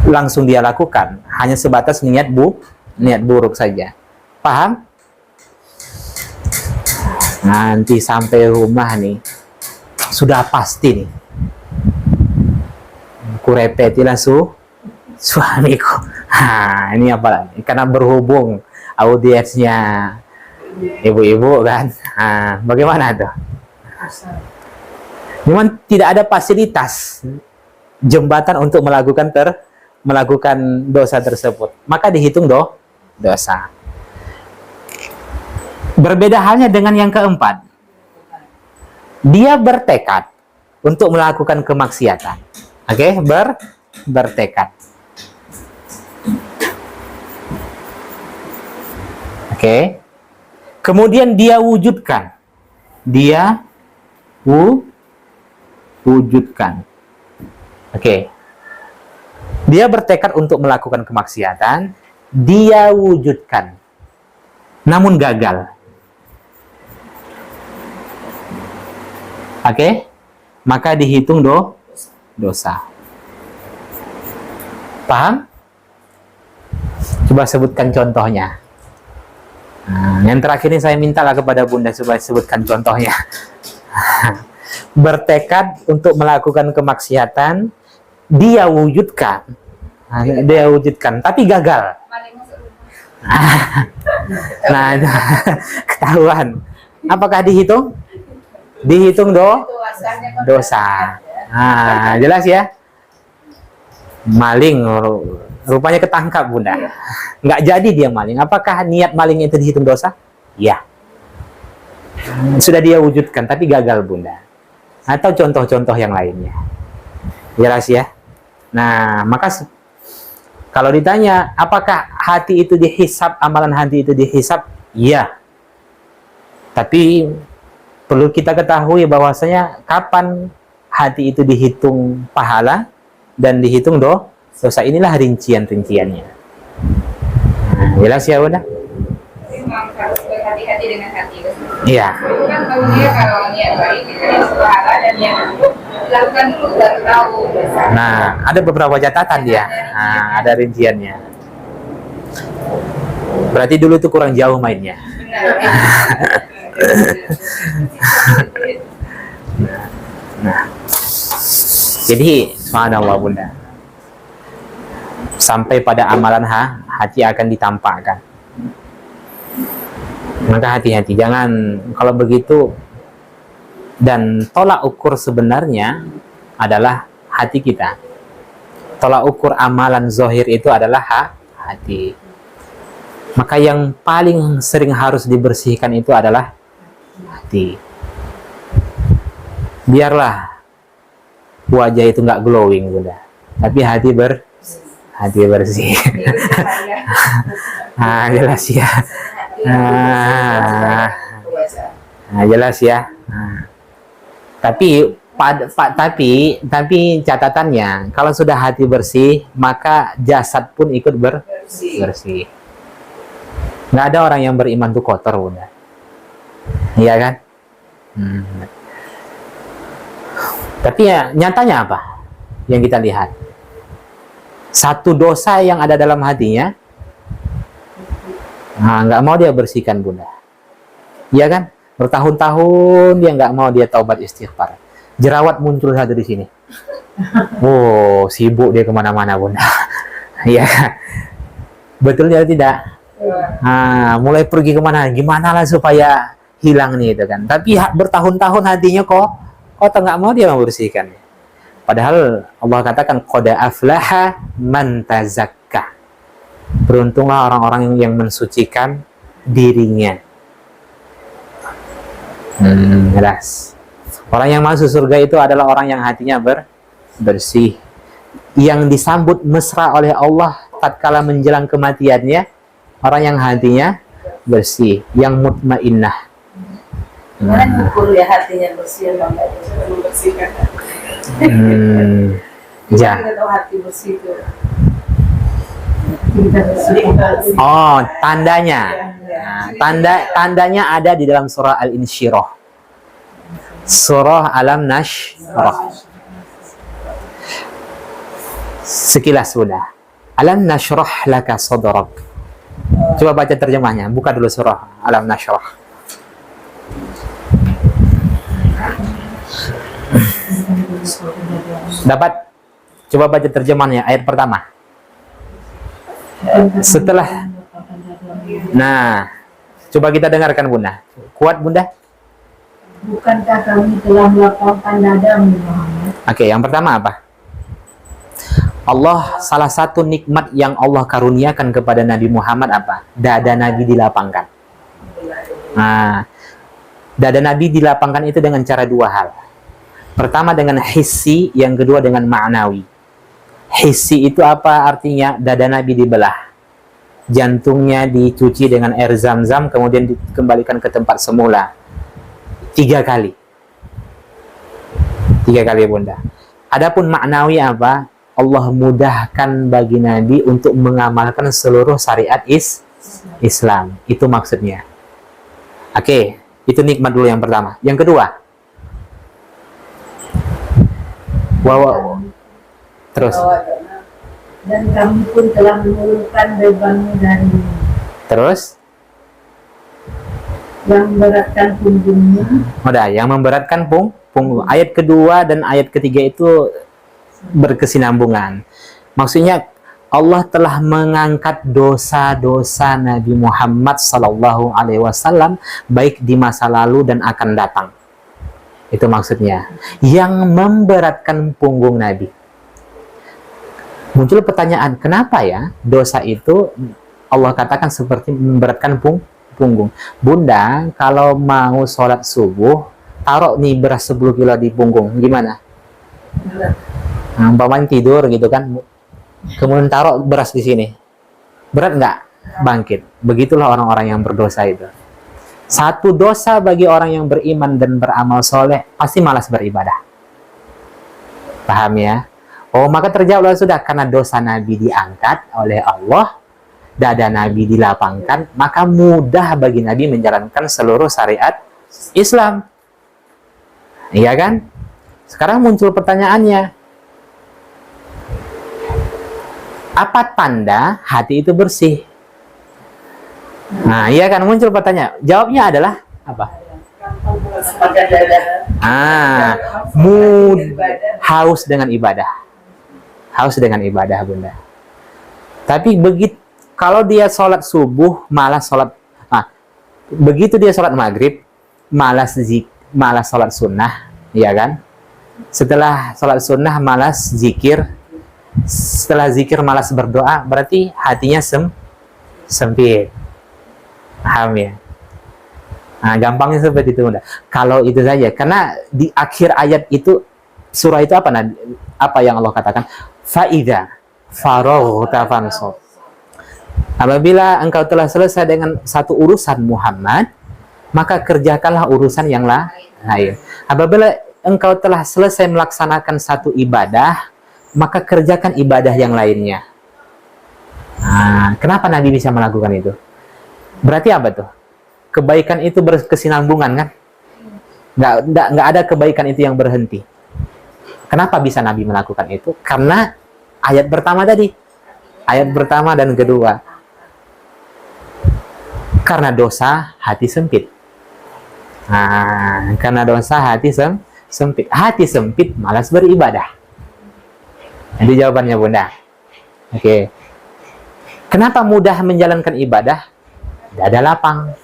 langsung dia lakukan, hanya sebatas niat buruk saja. Paham? Nanti sampai rumah nih, sudah pasti nih, aku repetilah suamiku. Ini apa lagi? Karena berhubung audiensnya ibu-ibu kan. Bagaimana tuh? Memang tidak ada fasilitas jembatan untuk melakukan dosa tersebut, maka dihitung dosa. Berbeda halnya dengan yang keempat. Dia bertekad untuk melakukan kemaksiatan. Oke, bertekad. Oke. Kemudian dia wujudkan. Dia wujudkan. Oke. Dia bertekad untuk melakukan kemaksiatan, dia wujudkan, namun gagal. Oke? Maka dihitung dosa. Paham? Coba sebutkan contohnya. Yang terakhir ini saya mintalah kepada Bunda supaya sebutkan contohnya. Bertekad untuk melakukan kemaksiatan, dia wujudkan, tapi gagal. Nah, ketahuan. Apakah dihitung? Dihitung dosa. Jelas ya? Maling, rupanya ketangkap, Bunda. Nggak jadi dia maling. Apakah niat maling itu dihitung dosa? Ya. Sudah dia wujudkan, tapi gagal, Bunda. Atau contoh-contoh yang lainnya. Jelas ya? Nah, maka kalau ditanya, apakah hati itu dihisab, amalan hati itu dihisab? Iya. Tapi perlu kita ketahui bahwasanya kapan hati itu dihitung pahala dan dihitung dosa. Inilah rincian-rinciannya. Nah, jelas ya, Bunda? Memang harus berhati-hati dengan hati. Iya. Kan tahu dia kalau niat baik itu pahala dan niat buruk lakukan dulu baru tahu. Nah, ada beberapa catatan dia. Nah, ada rinciannya. Berarti dulu itu kurang jauh mainnya. Nah, jadi subhanallah, Bunda. Sampai pada amalan hati akan ditampakkan. Maka hati-hati, jangan kalau begitu. Dan tolak ukur sebenarnya adalah hati kita. Tolak ukur amalan zahir itu adalah hati. Maka yang paling sering harus dibersihkan itu adalah hati. Biarlah wajah itu nggak glowing, Bunda, tapi hati bersih. Jelas ya. Jelas ya. Tapi catatannya, kalau sudah hati bersih, maka jasad pun ikut bersih. Nggak ada orang yang beriman tuh kotor, Bunda. Iya kan? Tapi ya, nyatanya apa yang kita lihat? Satu dosa yang ada dalam hatinya, nggak mau dia bersihkan, Bunda. Iya kan? Bertahun-tahun dia nggak mau dia taubat istighfar. Jerawat muncul satu di sini. Sibuk dia kemana-mana, Bunda. Iya. Betul ya tidak? Mulai pergi kemana? Gimana lah supaya hilang nih itu kan. Tapi bertahun-tahun hatinya kok nggak mau dia membersihkan. Padahal Allah katakan qad aflaha man tazakka. Beruntunglah orang-orang yang mensucikan dirinya. Jelas. Orang yang masuk surga itu adalah orang yang hatinya bersih, yang disambut mesra oleh Allah tatkala menjelang kematiannya, orang yang hatinya bersih, yang mutmainnah. Mana ukur ya hatinya bersih atau enggak membersihkan? Ya. Kita tahu hati bersih itu. Tandanya. Tandanya ada di dalam surah Al-Insyirah. Surah Alam Nashrah. Sekilas sudah. Alam nashrah laka sadrak. Coba baca terjemahnya. Buka dulu surah Alam Nashrah. Dapat? Coba baca terjemahnya ayat pertama. Setelah, coba kita dengarkan, Bunda. Kuat, Bunda? Bukankah kami telah melapangkan dadamu, Muhammad? Oke, yang pertama apa? Allah, salah satu nikmat yang Allah karuniakan kepada Nabi Muhammad apa? Dada Nabi dilapangkan. Dada Nabi dilapangkan itu dengan cara dua hal. Pertama dengan hissi, yang kedua dengan ma'nawi. Hissi itu apa artinya? Dada Nabi dibelah. Jantungnya dicuci dengan air zam-zam, kemudian dikembalikan ke tempat semula. 3 kali. 3 kali, Bunda. Adapun maknawi apa? Allah mudahkan bagi Nabi untuk mengamalkan seluruh syariat Islam. Itu maksudnya. Oke, itu nikmat dulu yang pertama. Yang kedua, terus. Dan kami pun telah menurunkan bebanmu dari. Terus? Yang memberatkan punggungmu. Yang memberatkan punggung. Ayat kedua dan ayat ketiga itu berkesinambungan. Maksudnya Allah telah mengangkat dosa-dosa Nabi Muhammad SAW baik di masa lalu dan akan datang. Itu maksudnya. Yang memberatkan punggung Nabi. Muncul pertanyaan, kenapa ya dosa itu Allah katakan seperti memberatkan punggung? Bunda, kalau mau sholat subuh, taruh nih beras 10 kilo di punggung, gimana? Umpamanya tidur gitu kan, kemudian taruh beras di sini, berat nggak? Bangkit. Begitulah orang-orang yang berdosa itu. Satu dosa bagi orang yang beriman dan beramal soleh, pasti malas beribadah. Paham ya? Maka terjawablah sudah, karena dosa Nabi diangkat oleh Allah, dada Nabi dilapangkan, maka mudah bagi Nabi menjalankan seluruh syariat Islam. Iya kan? Sekarang muncul pertanyaannya, apa tanda hati itu bersih? Iya kan, muncul pertanyaan. Jawabnya adalah apa? Haus dengan ibadah. Haus dengan ibadah, Bunda. Tapi begitu kalau dia sholat subuh malah sholat, Begitu dia sholat maghrib, malas sholat sunnah, ya kan? Setelah sholat sunnah malas zikir, setelah zikir malas berdoa, berarti hatinya sempit. Paham ya? Nah, gampangnya seperti itu. Kalau itu saja, karena di akhir ayat itu, surah itu apa yang Allah katakan? Fa'idha faraghta fansab. Apabila engkau telah selesai dengan satu urusan Muhammad, maka kerjakanlah urusan yang lain. Apabila engkau telah selesai melaksanakan satu ibadah, maka kerjakan ibadah yang lainnya. Nah, kenapa Nabi bisa melakukan itu? Berarti apa tuh? Kebaikan itu berkesinambungan kan? Nggak ada kebaikan itu yang berhenti. Kenapa bisa Nabi melakukan itu? Karena ayat pertama tadi. Ayat pertama dan kedua. Karena dosa, hati sempit. Nah, karena dosa, hati sempit. Hati sempit, malas beribadah. Jadi jawabannya Bunda. Oke. Kenapa mudah menjalankan ibadah? Dada lapang.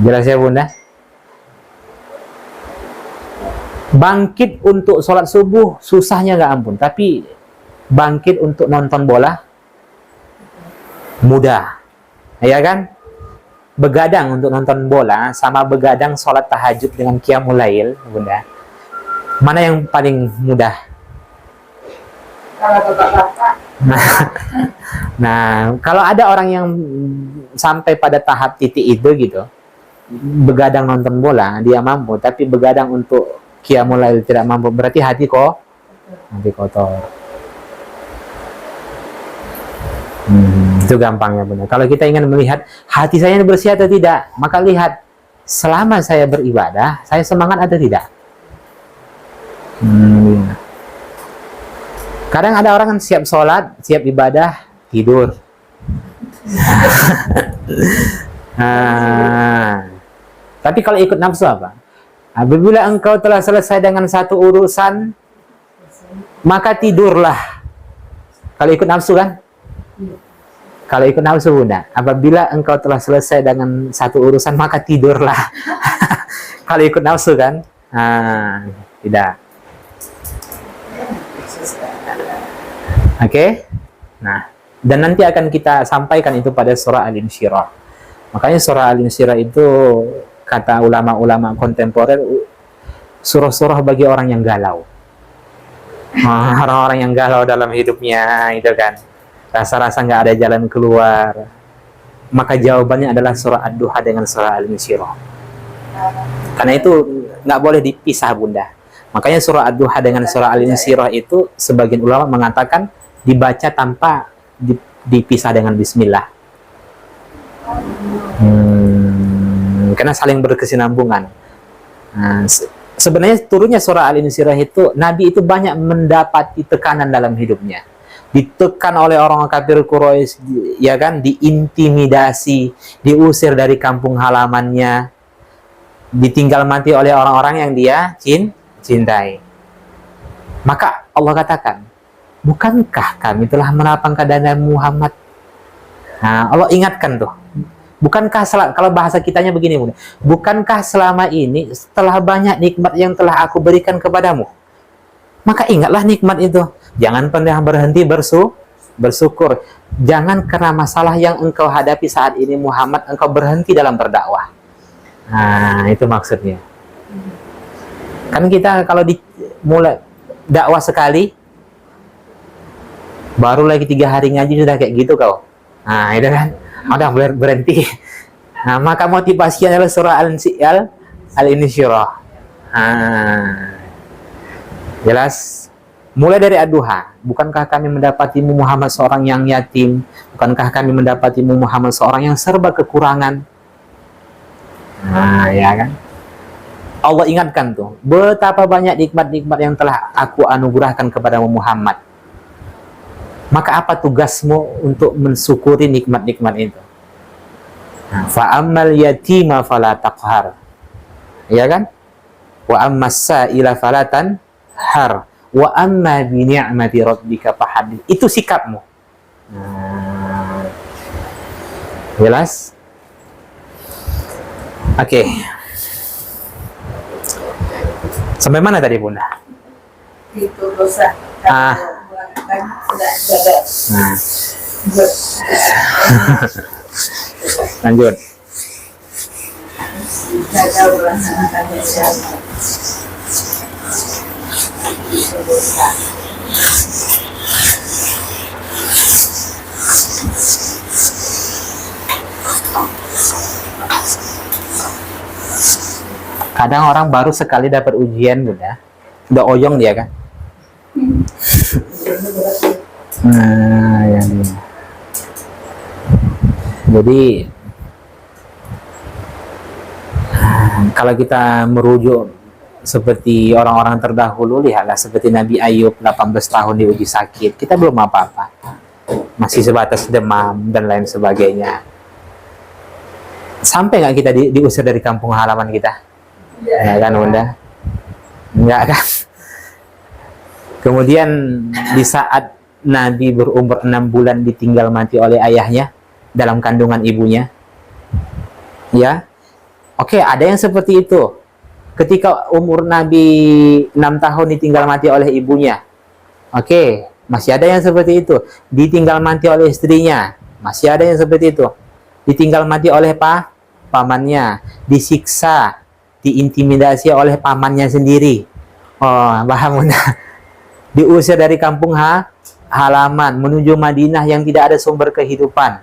Jelas ya Bunda? Bangkit untuk sholat subuh susahnya nggak ampun, tapi bangkit untuk nonton bola mudah, ya kan? Begadang untuk nonton bola sama begadang sholat tahajud dengan qiyamul lail, Bunda, mana yang paling mudah? Kalau bapak-bapak. Nah, kalau ada orang yang sampai pada tahap titik itu gitu, begadang nonton bola dia mampu, tapi begadang untuk qiyamul lail tidak mampu, berarti hati kotor. Itu gampangnya Bunda. Kalau kita ingin melihat hati saya ini bersih atau tidak, maka lihat selama saya beribadah, saya semangat atau tidak. Kadang ada orang kan siap sholat, siap ibadah, tidur. Tapi kalau ikut nafsu apa? Apabila engkau telah selesai dengan satu urusan, maka tidurlah. Kalau ikut nafsu kan? Kalau ikut nafsu Bunda, apabila engkau telah selesai dengan satu urusan, maka tidurlah. Kalau ikut nafsu kan? Tidak. Oke? Nah, dan nanti akan kita sampaikan itu pada surah Al-Insyirah. Makanya surah Al-Insyirah itu kata ulama-ulama kontemporer, surah-surah bagi orang yang galau. Orang-orang yang galau dalam hidupnya itu kan, rasa-rasa nggak ada jalan keluar, maka jawabannya adalah surah Ad-Duha dengan surah Al-Insyirah. Karena itu nggak boleh dipisah Bunda. Makanya surah Ad-Duha dengan surah Al-Insyirah itu sebagian ulama mengatakan dibaca tanpa dipisah dengan bismillah. Karena saling berkesinambungan. Sebenarnya turunnya surah Al-Insyirah itu, Nabi itu banyak mendapati tekanan dalam hidupnya. Ditekan oleh orang kafir Quraisy, ya kan, diintimidasi, diusir dari kampung halamannya, ditinggal mati oleh orang-orang yang dia cintai. Maka Allah katakan, bukankah kami telah melapangkan dada Muhammad? Nah, Allah ingatkan tuh. Bukankah, kalau bahasa kitanya begini, bukankah selama ini setelah banyak nikmat yang telah aku berikan kepadamu, maka ingatlah nikmat itu. Jangan pernah berhenti bersyukur. Jangan karena masalah yang engkau hadapi saat ini Muhammad, engkau berhenti dalam berdakwah. Nah, itu maksudnya. Kan kita kalau mulai dakwah sekali, baru lagi 3 hari ngaji sudah kayak gitu kau. Nah, itu kan. Udah berhenti. Nah, maka motivasinya adalah surah Al-Insyirah. Jelas? Mulai dari Ad-Duha. Bukankah kami mendapatimu Muhammad seorang yang yatim? Bukankah kami mendapatimu Muhammad seorang yang serba kekurangan? Nah, ya kan? Allah ingatkan tuh, betapa banyak nikmat-nikmat yang telah aku anugerahkan kepadamu Muhammad. Maka apa tugasmu untuk mensyukuri nikmat-nikmat itu? Fa'ammal yatima fala taqhar. Ya kan? Wa ammas sa'ila fala tanhar. Wa amma bi ni'mati rabbika fahaddith. Itu sikapmu. Jelas? Oke. Sampai mana tadi Bunda? Itu dosa. Ah. Kan sudah ada. Nah. Lanjut. Gagal melaksanakan ibadah. Itu dosa. Kadang orang baru sekali dapat ujian Bunda, udah oyong dia kan. Nah, ya. Jadi kalau kita merujuk seperti orang-orang terdahulu, lihatlah seperti Nabi Ayub 18 tahun diuji sakit, kita belum apa-apa, masih sebatas demam dan lain sebagainya. Sampai nggak kita diusir dari kampung halaman kita? Ya kan Bunda? Enggak kan? Kemudian di saat Nabi berumur 6 bulan ditinggal mati oleh ayahnya dalam kandungan ibunya, ya, oke, ada yang seperti itu. Ketika umur Nabi 6 tahun ditinggal mati oleh ibunya, oke, masih ada yang seperti itu. Ditinggal mati oleh istrinya, masih ada yang seperti itu. Ditinggal mati oleh pamannya, disiksa, diintimidasi oleh pamannya sendiri. Oh, paham Bunda? Diusir dari kampung halaman menuju Madinah yang tidak ada sumber kehidupan.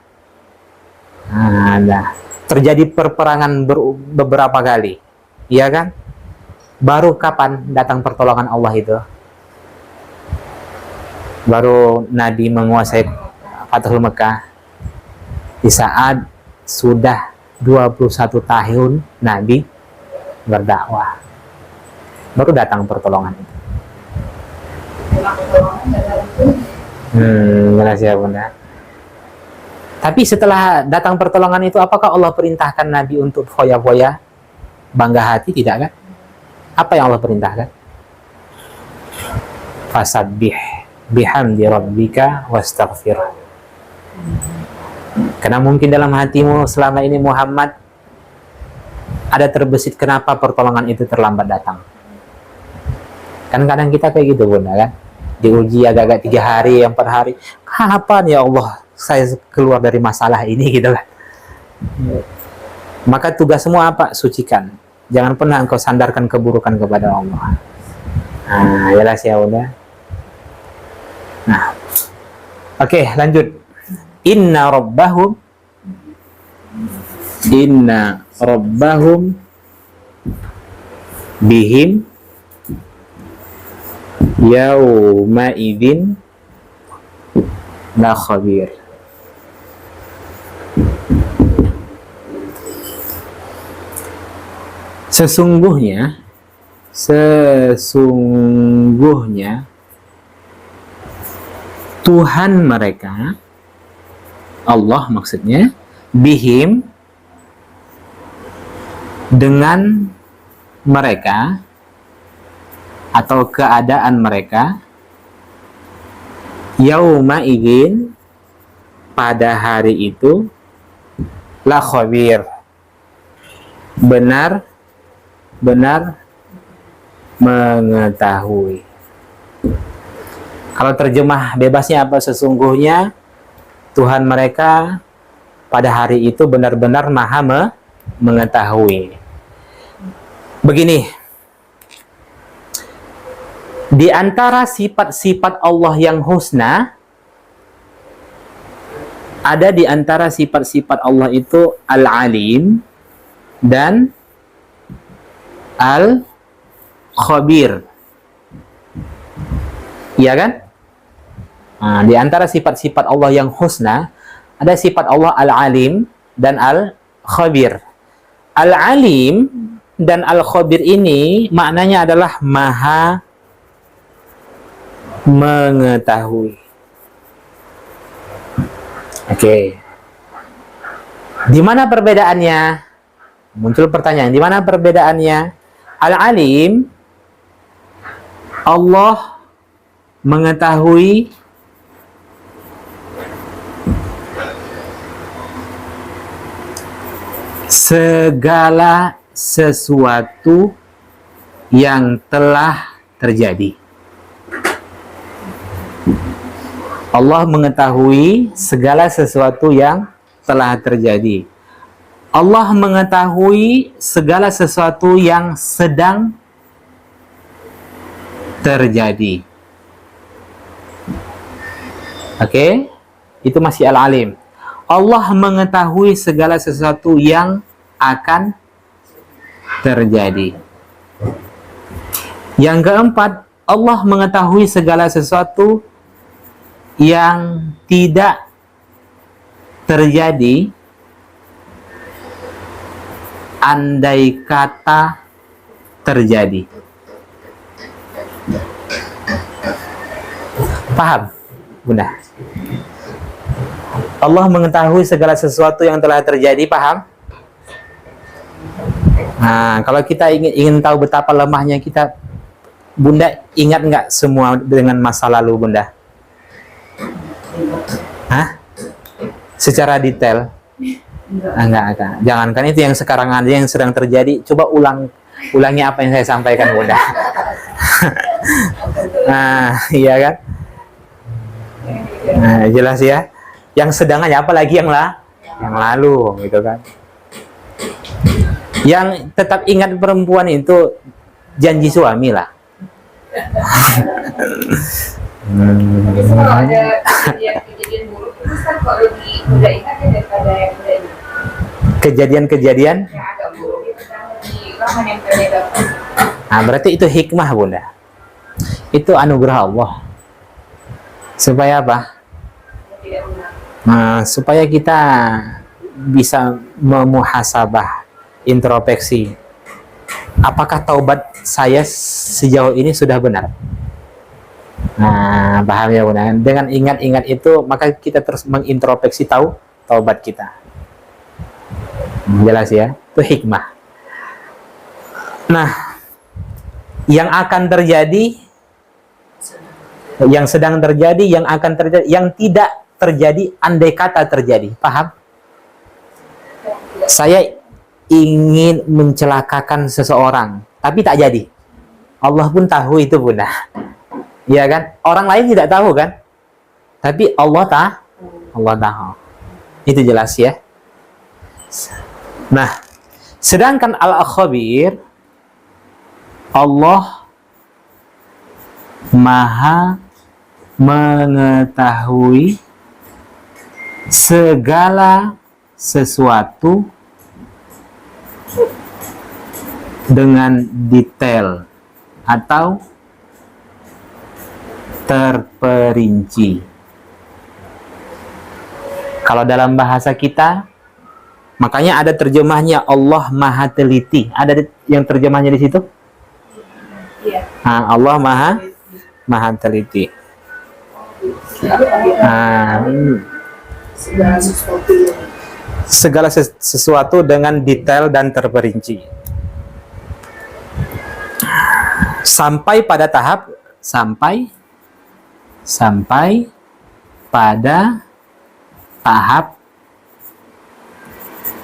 Nah, terjadi perperangan beberapa kali, iya kan? Baru kapan datang pertolongan Allah itu? Baru Nabi menguasai Fathul Mekah di saat sudah 21 tahun Nabi berdakwah, baru datang pertolongan itu. Jelas ya Bunda. Tapi setelah datang pertolongan itu, apakah Allah perintahkan Nabi untuk foya-foya, bangga hati? Tidak kan? Apa yang Allah perintahkan? Fasabbih bihamdi rabbika wastaghfir. Karena mungkin dalam hatimu selama ini Muhammad ada terbesit kenapa pertolongan itu terlambat datang. Kan kadang kita kayak gitu Bunda kan, diuji agak-agak 3 hari, 4 hari, kapan ya Allah saya keluar dari masalah ini gitu kan. Maka tugas semua apa? Sucikan. Jangan pernah engkau sandarkan keburukan kepada Allah. Nah, jelas ya Bunda. Nah, oke, lanjut. Inna rabbahum bihim yauma idzin la khabir. Sesungguhnya Tuhan mereka, Allah maksudnya, bihim, dengan mereka atau keadaan mereka, yauma idzin, pada hari itu, la khabir, benar mengetahui. Kalau terjemah bebasnya apa? Sesungguhnya Tuhan mereka pada hari itu benar-benar maha mengetahui. Begini, di antara sifat-sifat Allah yang husna, ada di antara sifat-sifat Allah itu Al-Alim dan Al-Khabir. Iya kan? Nah, di antara sifat-sifat Allah yang husna, ada sifat Allah Al-Alim dan Al-Khabir. Al-Alim dan Al-Khabir ini maknanya adalah maha mengetahui. Oke. Di mana perbedaannya? Muncul pertanyaan, di mana perbedaannya? Al-Alim, Allah mengetahui segala sesuatu yang telah terjadi. Allah mengetahui segala sesuatu yang telah terjadi. Allah mengetahui segala sesuatu yang sedang terjadi. Oke? Itu masih Al-Alim. Allah mengetahui segala sesuatu yang akan terjadi. Yang keempat, Allah mengetahui segala sesuatu yang tidak terjadi andai kata terjadi. Paham, Bunda? Allah mengetahui segala sesuatu yang telah terjadi, paham? Nah, kalau kita ingin tahu betapa lemahnya kita, Bunda ingat nggak semua dengan masa lalu Bunda? Hah? Secara detail? Enggak. Jangankan itu, yang sekarang aja yang sedang terjadi, coba ulangi apa yang saya sampaikan Bunda. Nah, iya kan? Nah, jelas ya. Yang sedang aja, apalagi yang lalu, gitu kan? Yang tetap ingat perempuan itu janji suami lah. Tapi kalau ada kejadian buruk itu kan kok lebih mudah ingat ya daripada yang mudah ingat. Kejadian-kejadian Yang agak buruk itu kan lebih lama nempelnya dapat. nah, berarti itu hikmah Bunda. Itu anugerah Allah. Supaya apa? Tidak benar. Nah, supaya kita bisa memuhasabah, introspeksi. Apakah taubat saya sejauh ini sudah benar? Nah, paham ya Bunda? Dengan ingat-ingat itu, maka kita terus mengintrospeksi taubat kita. Jelas ya? Itu hikmah. Nah, yang akan terjadi, yang sedang terjadi, yang akan terjadi, yang tidak terjadi andai kata terjadi. Paham? Saya ingin mencelakakan seseorang, tapi tak jadi. Allah pun tahu itu Bunda. Iya kan? Orang lain tidak tahu kan? Tapi Allah tahu. Itu jelas ya. Nah, sedangkan Al-Khabir, Allah Maha mengetahui segala sesuatu dengan detail atau terperinci. Kalau dalam bahasa kita, makanya ada terjemahnya Allah Maha Teliti. Ada yang terjemahnya di situ? Iya. Nah, Allah Maha Teliti. Nah, segala sesuatu dengan detail dan terperinci. Sampai pada tahap pada tahap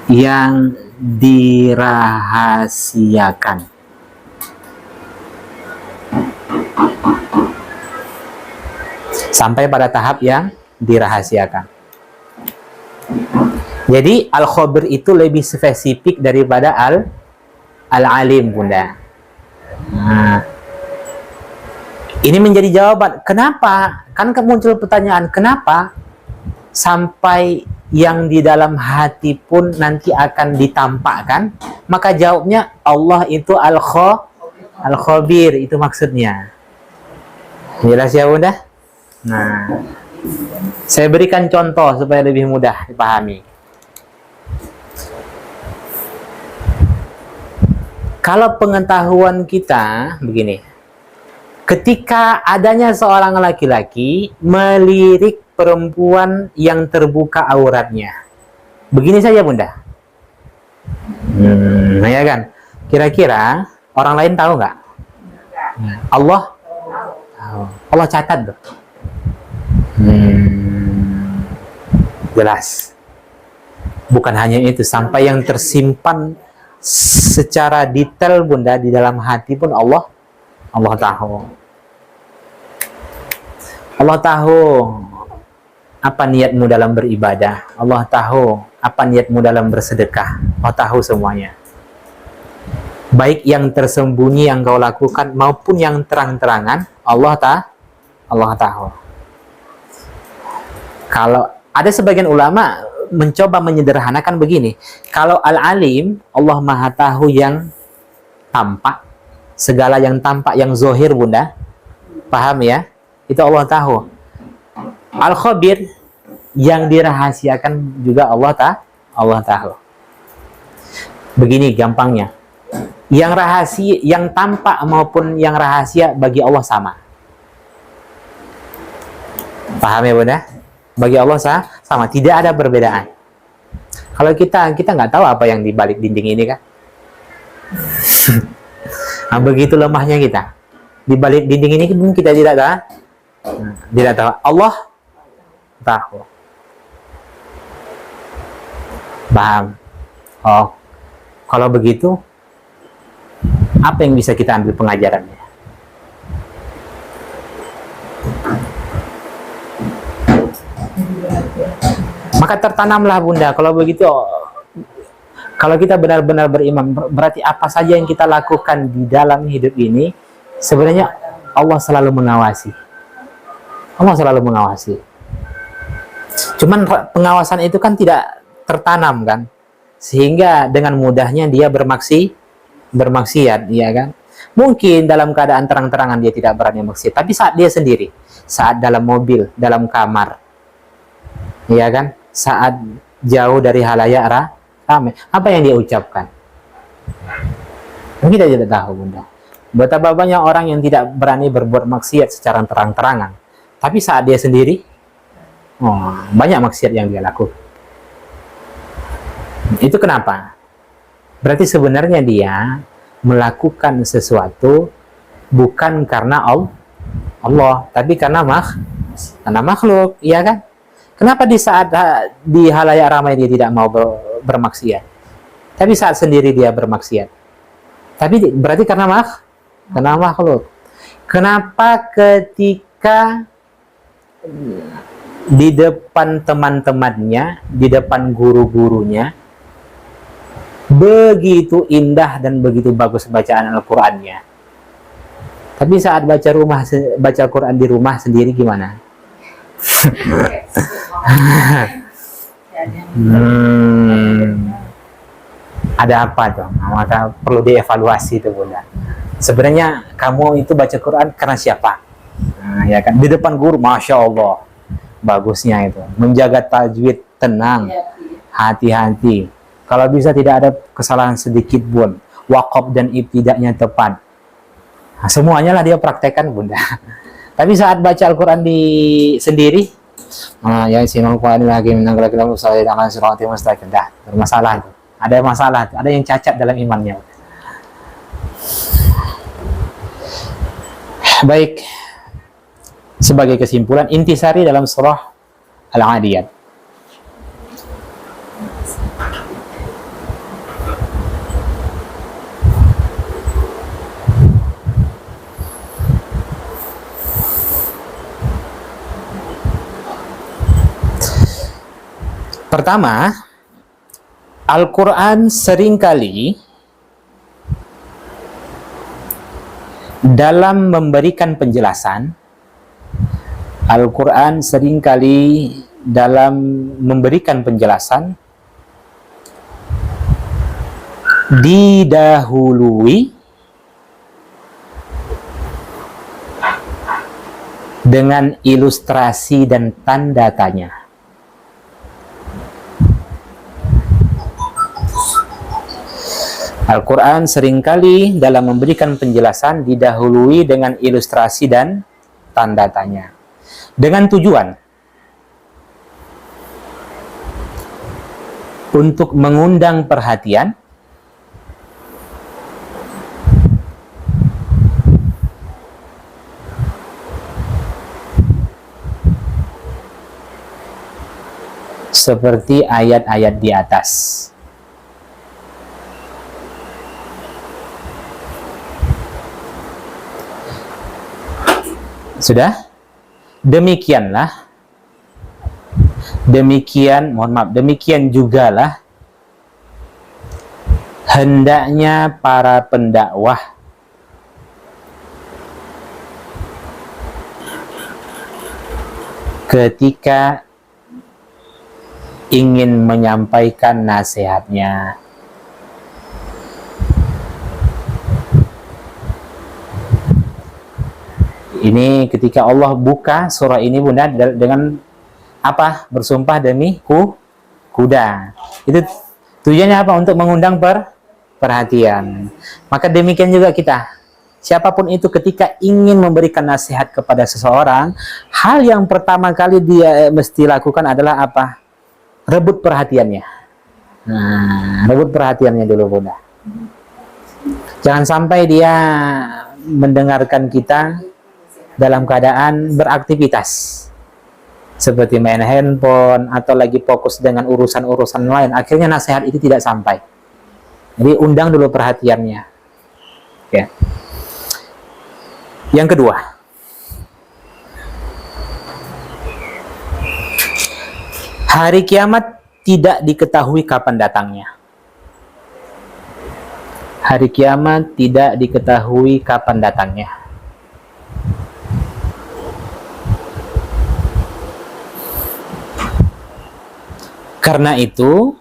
yang dirahasiakan. Sampai pada tahap yang dirahasiakan. Jadi Al-Khabir itu lebih spesifik daripada Al-Alim Bunda. Nah, ini menjadi jawaban. Kenapa? Kan muncul pertanyaan, kenapa sampai yang di dalam hati pun nanti akan ditampakkan? Maka jawabnya Allah itu Al-Khabir, itu maksudnya. Jelas ya Bunda? Nah, saya berikan contoh supaya lebih mudah dipahami. Kalau pengetahuan kita begini, ketika adanya seorang laki-laki melirik perempuan yang terbuka auratnya, begini saja Bunda. Ya kan? Kira-kira orang lain tahu nggak? Allah tahu. Allah catat tuh. Jelas. Bukan hanya itu, sampai yang tersimpan secara detail Bunda di dalam hati pun Allah tahu. Allah tahu apa niatmu dalam beribadah. Allah tahu apa niatmu dalam bersedekah. Allah tahu semuanya. Baik yang tersembunyi yang kau lakukan maupun yang terang-terangan, Allah tahu. Kalau ada sebagian ulama mencoba menyederhanakan begini, kalau al-alim, Allah maha tahu yang tampak, segala yang tampak, yang zohir Bunda, paham ya? Itu Allah tahu. Al-khabir, yang dirahasiakan juga Allah tahu. Begini gampangnya, yang rahasia, yang tampak maupun yang rahasia bagi Allah sama. Paham ya Bunda? Bagi Allah sama, tidak ada perbedaan. Kalau kita nggak tahu apa yang di balik dinding ini kan. Nah, begitu lemahnya kita. Di balik dinding ini mungkin kita tidak tahu. Tidak tahu. Allah tahu. Paham? Oh, kalau begitu, apa yang bisa kita ambil pengajarannya? Maka tertanamlah Bunda, kalau begitu, kalau kita benar-benar beriman, berarti apa saja yang kita lakukan di dalam hidup ini, sebenarnya Allah selalu mengawasi. Allah selalu mengawasi. Cuman pengawasan itu kan tidak tertanam kan, sehingga dengan mudahnya dia bermaksiat, ya kan? Mungkin dalam keadaan terang-terangan dia tidak berani maksiat, tapi saat dia sendiri, saat dalam mobil, dalam kamar, ya kan? Saat jauh dari halayak ramai, apa yang dia ucapkan? Kita tidak tahu Bunda. Betapa banyak orang yang tidak berani berbuat maksiat secara terang-terangan, tapi saat dia sendiri, banyak maksiat yang dia lakukan. Itu kenapa? Berarti sebenarnya dia melakukan sesuatu bukan karena Allah, tapi karena makhluk, ya kan? Kenapa di saat di halayak ramai dia tidak mau bermaksiat, tapi saat sendiri dia bermaksiat? Tapi berarti karena makhluk. Kenapa ketika di depan teman-temannya, di depan guru-gurunya, begitu indah dan begitu bagus bacaan Al-Qur'annya, tapi saat baca Quran di rumah sendiri gimana? Ada apa dong? Maka perlu dievaluasi itu Bunda. Sebenarnya kamu itu baca Quran karena siapa? Ya kan, di depan guru, masya Allah, bagusnya itu menjaga tajwid, tenang, hati-hati. Kalau bisa tidak ada kesalahan sedikit pun, waqaf dan ibtidaknya tepat. Nah, semuanya lah dia praktekkan Bunda. Tapi saat baca Al-Quran sendiri, yang sinul Quran lagi menanggal kita usaha dengan surat mustaqim, dah bermasalah itu. Ada masalah, ada yang cacat dalam imannya. Baik, sebagai kesimpulan, intisari dalam surah Al-Adiyat. Pertama, Al-Quran seringkali dalam memberikan penjelasan, Al-Quran seringkali dalam memberikan penjelasan didahului dengan ilustrasi dan tanda tanya. Al-Quran seringkali dalam memberikan penjelasan didahului dengan ilustrasi dan tanda tanya. Dengan tujuan untuk mengundang perhatian seperti ayat-ayat di atas. Sudah? Demikian jugalah hendaknya para pendakwah ketika ingin menyampaikan nasihatnya. Ini ketika Allah buka surah ini, Bunda, dengan apa? Bersumpah demi kuda. Itu tujuannya apa? Untuk mengundang perhatian. Maka demikian juga kita. Siapapun itu ketika ingin memberikan nasihat kepada seseorang, hal yang pertama kali dia mesti lakukan adalah apa? Rebut perhatiannya. Nah, rebut perhatiannya dulu, Bunda. Jangan sampai dia mendengarkan kita dalam keadaan beraktivitas seperti main handphone atau lagi fokus dengan urusan-urusan lain, akhirnya nasihat itu tidak sampai. Jadi undang dulu perhatiannya. Ya. Yang kedua, hari kiamat tidak diketahui kapan datangnya. Hari kiamat tidak diketahui kapan datangnya. Karena itu,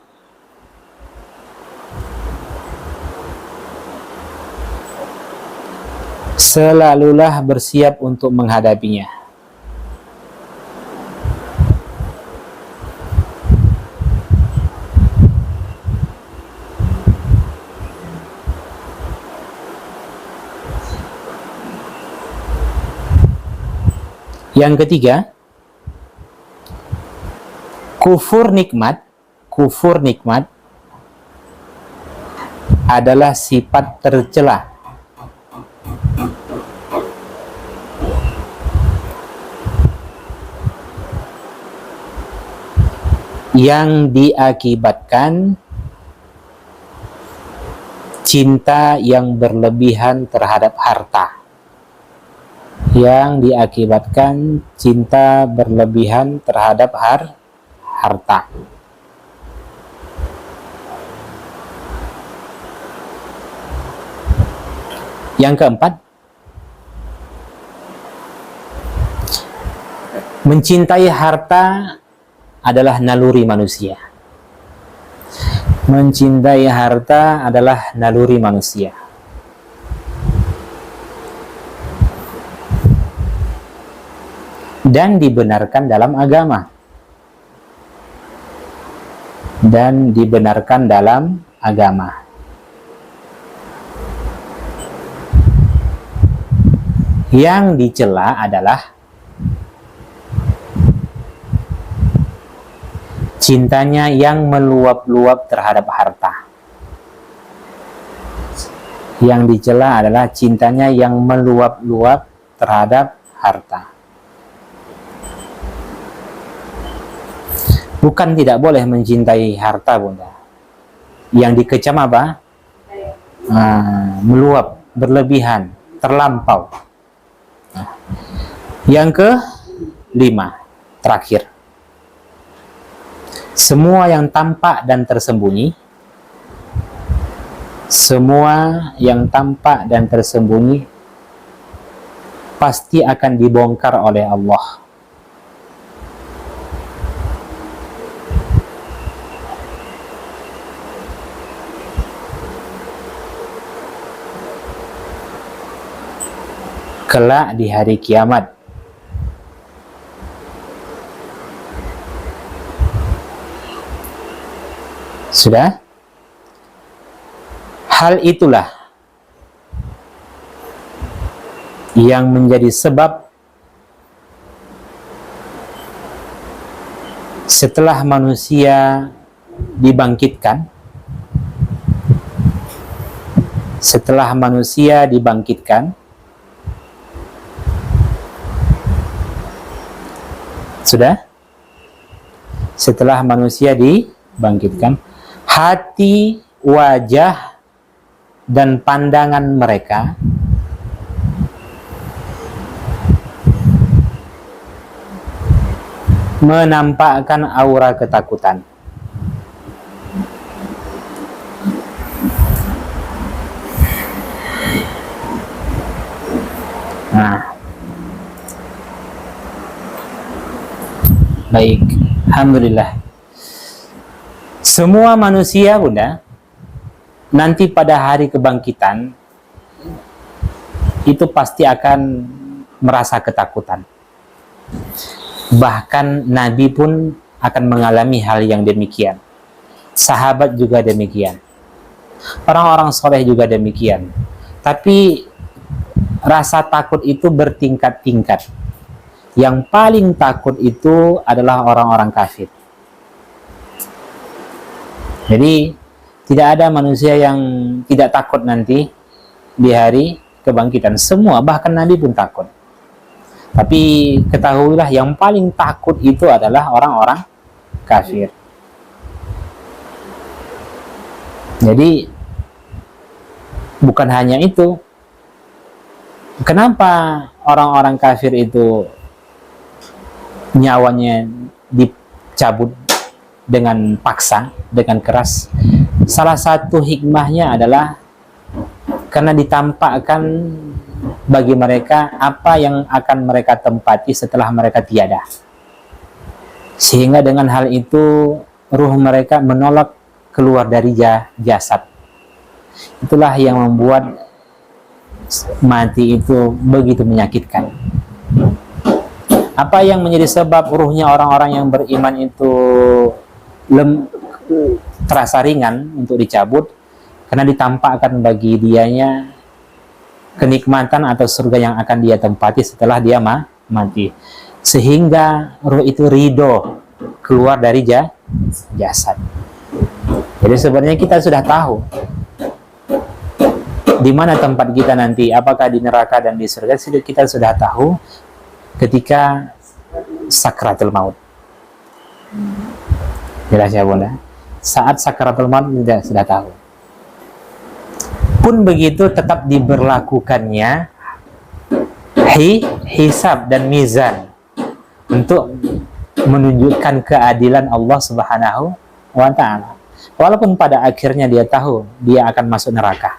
selalulah bersiap untuk menghadapinya. Yang ketiga, kufur nikmat adalah sifat tercela yang diakibatkan cinta yang berlebihan terhadap harta. Yang diakibatkan cinta berlebihan terhadap harta. Yang keempat, mencintai harta adalah naluri manusia. Mencintai harta adalah naluri manusia. Dan dibenarkan dalam agama. Dan dibenarkan dalam agama. Yang dicela adalah cintanya yang meluap-luap terhadap harta. Yang dicela adalah cintanya yang meluap-luap terhadap harta. Bukan tidak boleh mencintai harta, Bunda. Yang dikecam apa? Meluap, berlebihan, terlampau. Yang kelima, terakhir, semua yang tampak dan tersembunyi, pasti akan dibongkar oleh Allah. Kelak di hari kiamat. Sudah? Hal itulah yang menjadi sebab setelah manusia dibangkitkan, sudah, setelah manusia dibangkitkan, hati, wajah, dan pandangan mereka menampakkan aura ketakutan. Nah, baik, alhamdulillah. Semua manusia, Bunda, nanti pada hari kebangkitan itu pasti akan merasa ketakutan. Bahkan Nabi pun akan mengalami hal yang demikian. Sahabat juga demikian. Orang-orang soleh juga demikian. Tapi rasa takut itu bertingkat-tingkat. Yang paling takut itu adalah orang-orang kafir. Jadi tidak ada manusia yang tidak takut nanti di hari kebangkitan. Semua, bahkan Nabi pun takut. Tapi ketahuilah yang paling takut itu adalah orang-orang kafir. Jadi bukan hanya itu. Kenapa orang-orang kafir itu nyawanya dicabut dengan paksa, dengan keras? Salah satu hikmahnya adalah karena ditampakkan bagi mereka apa yang akan mereka tempati setelah mereka tiada. Sehingga dengan hal itu ruh mereka menolak keluar dari jasad. Itulah yang membuat mati itu begitu menyakitkan. Apa yang menjadi sebab ruhnya orang-orang yang beriman itu terasa ringan untuk dicabut? Karena ditampakkan bagi dianya kenikmatan atau surga yang akan dia tempati setelah dia mati. Sehingga ruh itu ridho keluar dari jasad. Jadi sebenarnya kita sudah tahu di mana tempat kita nanti, apakah di neraka dan di surga. Kita sudah tahu ketika sakratul maut. Jelas ya Bunda? Saat sakratul maut kita sudah tahu. Pun begitu tetap diberlakukannya hisab dan mizan untuk menunjukkan keadilan Allah Subhanahu wa ta'ala. Walaupun pada akhirnya dia tahu dia akan masuk neraka.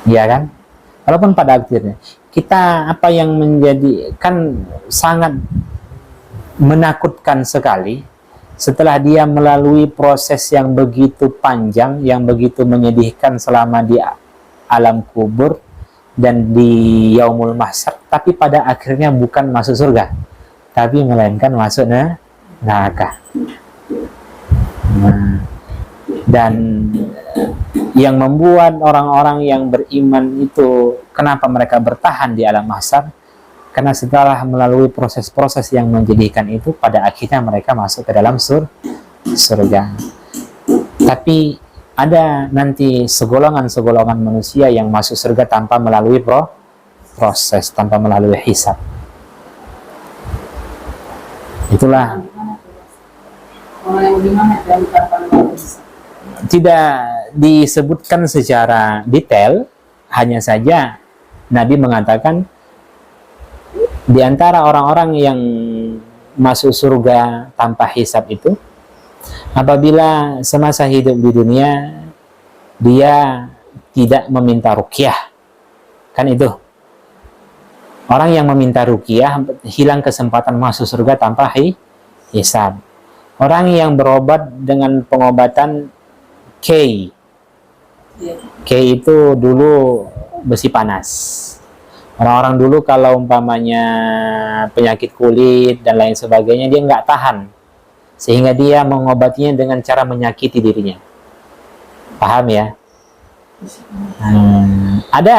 Ya kan? Walaupun pada akhirnya kita apa yang menjadi kan sangat menakutkan sekali setelah dia melalui proses yang begitu panjang, yang begitu menyedihkan selama di alam kubur dan di yaumul mahsyar, tapi pada akhirnya bukan masuk surga, tapi melainkan masuk neraka. Nah, dan yang membuat orang-orang yang beriman itu kenapa mereka bertahan di alam mahsyar? Karena setelah melalui proses-proses yang menjadikan itu, pada akhirnya mereka masuk ke dalam surga. Tapi ada nanti segolongan-segolongan manusia yang masuk surga tanpa melalui proses, tanpa melalui hisab. Itulah. Tidak disebutkan secara detail, hanya saja Nabi mengatakan di antara orang-orang yang masuk surga tanpa hisab itu, apabila semasa hidup di dunia dia tidak meminta ruqyah. Kan itu. Orang yang meminta ruqyah hilang kesempatan masuk surga tanpa hisab. Orang yang berobat dengan pengobatan K itu dulu besi panas. Orang-orang dulu kalau umpamanya penyakit kulit dan lain sebagainya, dia nggak tahan. Sehingga dia mengobatinya dengan cara menyakiti dirinya. Paham ya? Ada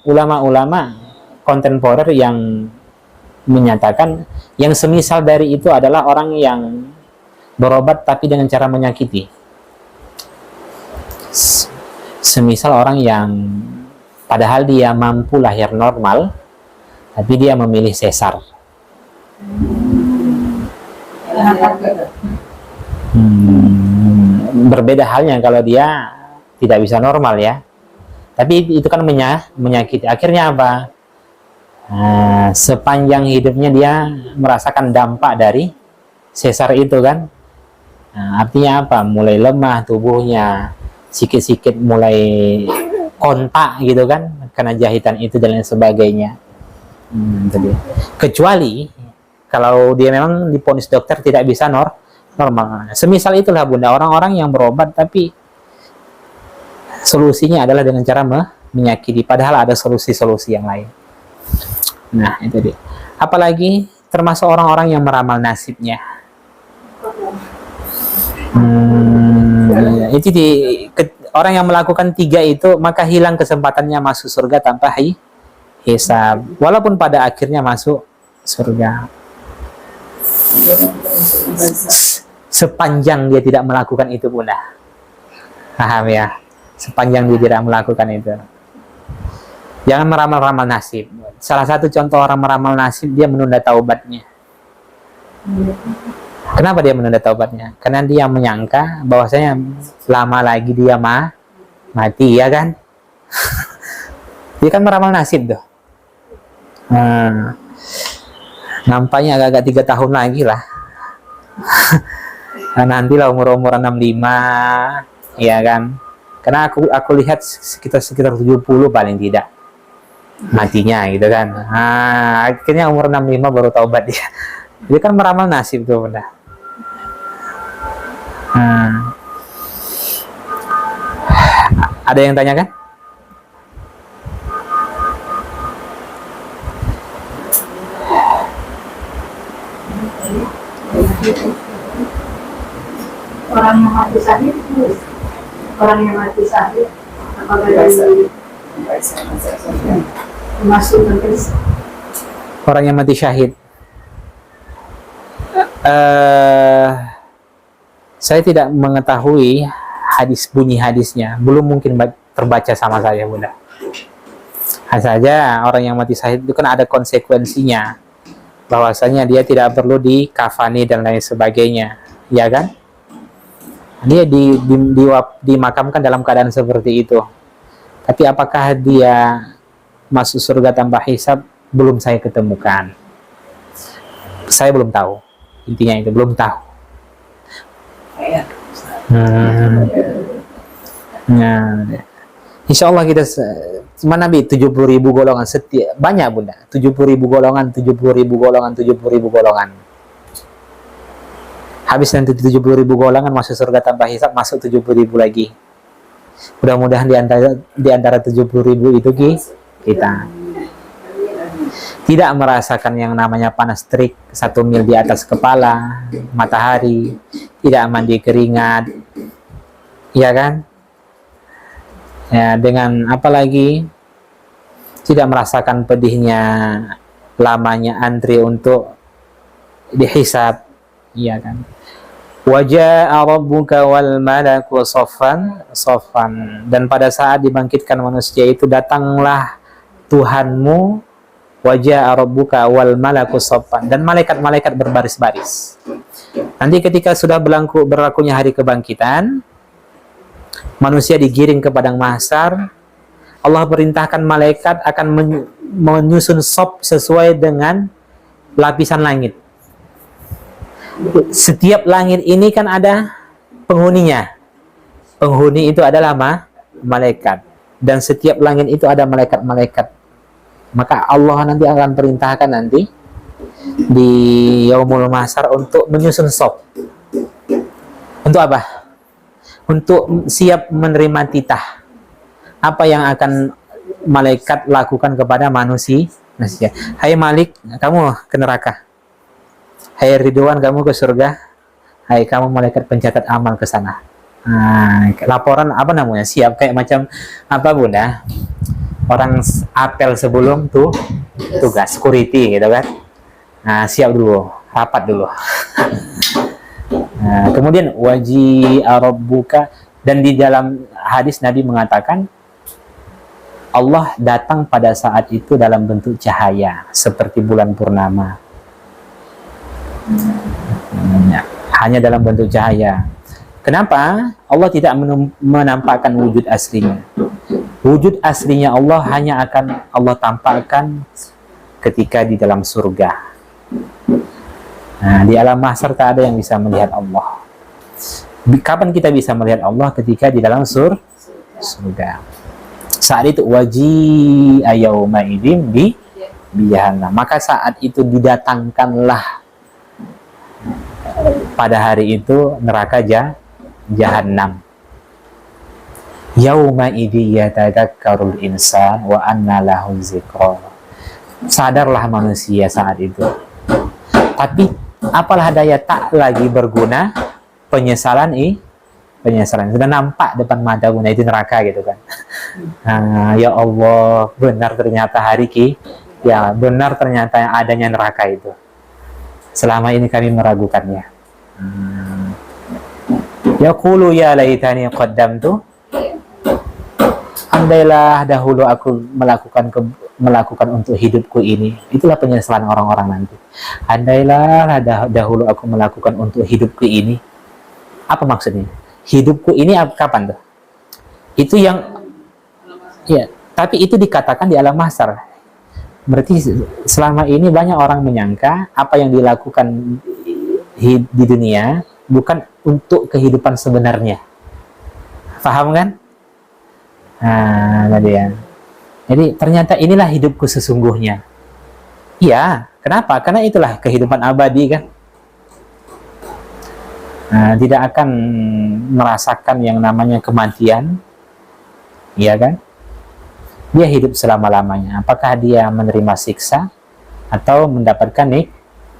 ulama-ulama kontemporer yang menyatakan yang semisal dari itu adalah orang yang berobat tapi dengan cara menyakiti. Semisal orang yang padahal dia mampu lahir normal, tapi dia memilih sesar. Berbeda halnya kalau dia tidak bisa normal ya. Tapi itu kan menyakiti. Akhirnya apa? Sepanjang hidupnya dia merasakan dampak dari sesar itu kan. Artinya apa? Mulai lemah tubuhnya, sikit-sikit mulai kontak gitu kan, karena jahitan itu dan lain sebagainya. Kecuali kalau dia memang diponis dokter tidak bisa normal. Semisal itulah Bunda, orang-orang yang berobat tapi solusinya adalah dengan cara menyakiti, padahal ada solusi-solusi yang lain. Nah, itu dia. Apalagi termasuk orang-orang yang meramal nasibnya. Orang yang melakukan 3 itu maka hilang kesempatannya masuk surga tanpa hisab, walaupun pada akhirnya masuk surga. Sepanjang dia tidak melakukan itu Bunda. Paham ya? Sepanjang dia tidak melakukan itu. Jangan meramal-ramal nasib. Salah satu contoh orang meramal nasib, dia menunda taubatnya. Kenapa dia menunda taubatnya? Karena dia menyangka bahwasanya lama lagi dia mati, ya kan? Dia kan meramal nasib tuh. Nampaknya agak-agak 3 tahun lagi lah. Nah, nantilah umur-umur 65, ya kan? Karena aku lihat sekitar 70 paling tidak matinya gitu kan. Akhirnya umur 65 baru taubat dia. Dia kan meramal nasib tuh Bunda. Ada yang tanyakan? Orang yang mati syahid, apakah dari masuk ke orang yang mati syahid? Saya tidak mengetahui bunyi hadisnya, belum mungkin terbaca sama saya Bunda. Saja orang yang mati syahid itu kan ada konsekuensinya, bahwasanya dia tidak perlu dikafani dan lain sebagainya, ya kan? Dia dimakamkan dalam keadaan seperti itu. Tapi apakah dia masuk surga tanpa hisab? Belum saya ketemukan. Saya belum tahu. Intinya itu belum tahu. Insya Allah kita mana Nabi 70.000 golongan setiap, banyak Bunda, 70.000 golongan, 70.000 golongan, 70.000 golongan. Habis nanti 70.000 golongan masuk surga tanpa hisab, masuk 70.000 lagi. Mudah-mudahan di antara 70.000 itu kita tidak merasakan yang namanya panas terik 1 mil di atas kepala matahari, tidak mandi keringat, ya kan? Ya, dengan apalagi tidak merasakan pedihnya lamanya antri untuk dihisab, ya kan? Waja'a rabbuka wal malaku saffan, dan pada saat dibangkitkan manusia itu datanglah Tuhanmu, waja'a rabbuka wal malaku saffan, dan malaikat-malaikat berbaris-baris. Nanti ketika sudah berlakunya hari kebangkitan, manusia digiring ke padang mahsyar. Allah perintahkan malaikat akan menyusun sop sesuai dengan lapisan langit. Setiap langit ini kan ada penghuninya. Penghuni itu adalah malaikat. Dan setiap langit itu ada malaikat-malaikat. Maka Allah nanti akan perintahkan nanti di Yaumul Mahsyar untuk menyusun sop. Untuk apa? Untuk siap menerima titah. Apa yang akan malaikat lakukan kepada manusia? Hai Malik, kamu ke neraka. Hai Ridwan, kamu ke surga. Hai kamu malaikat pencatat amal ke sana. Laporan apa namanya? Siap, kayak macam apa Bunda? Orang apel sebelum tugas security gitu kan. Siap dulu, rapat dulu. Kemudian waji'a rabbuka, dan di dalam hadis Nabi mengatakan Allah datang pada saat itu dalam bentuk cahaya seperti bulan purnama. hanya dalam bentuk cahaya. Kenapa Allah tidak menampakkan wujud aslinya? Wujud aslinya Allah hanya akan Allah tampakkan ketika di dalam surga. Nah, di alam mahsyar tak ada yang bisa melihat Allah. Kapan kita bisa melihat Allah? Ketika di dalam surga. Saat itu waji'a yauma idzin bi jahannam. Maka saat itu didatangkanlah pada hari itu neraka Jahannam. Yauma idzi yatadzakkarul insan wa anna lahu dzikra. Sadarlah manusia saat itu. Tapi apalah daya, tak lagi berguna penyesalan. Sudah nampak depan mata guna itu neraka gitu kan. Ya Allah, benar ternyata ya benar ternyata yang adanya neraka itu. Selama ini kami meragukannya. Yaqulu ya laitani qaddamtu, andailah dahulu aku melakukan untuk hidupku ini. Itulah penyesalan orang-orang nanti. Andailah dahulu aku melakukan untuk hidupku ini. Apa maksudnya? Hidupku ini kapan tuh? Itu yang ya, tapi itu dikatakan di alam mahsyar. Berarti selama ini banyak orang menyangka apa yang dilakukan di dunia bukan untuk kehidupan sebenarnya. Paham kan? Nah, tadi ya. Jadi ternyata inilah hidupku sesungguhnya. Iya, kenapa? Karena itulah kehidupan abadi kan. Nah, tidak akan merasakan yang namanya kematian. Iya kan? Dia hidup selama-lamanya. Apakah dia menerima siksa atau mendapatkan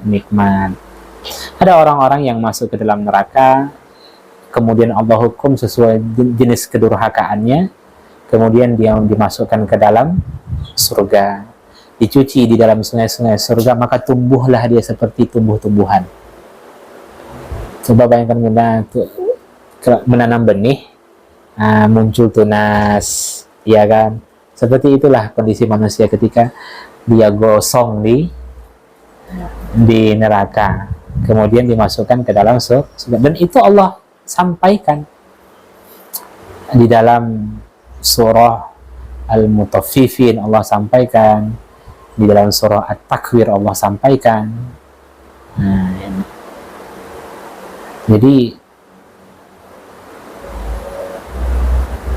nikmat? Ada orang-orang yang masuk ke dalam neraka, kemudian Allah hukum sesuai jenis kedurhakaannya, kemudian dia dimasukkan ke dalam surga, dicuci di dalam sungai-sungai surga, maka tumbuhlah dia seperti tumbuh-tumbuhan. Coba bayangkan menanam benih, muncul tunas, ya kan? Seperti itulah kondisi manusia ketika dia gosong di neraka, kemudian dimasukkan ke dalam surga. Dan itu Allah sampaikan di dalam surah Al-Mutaffifin, Allah sampaikan di dalam surah At-Takwir, Allah sampaikan. Jadi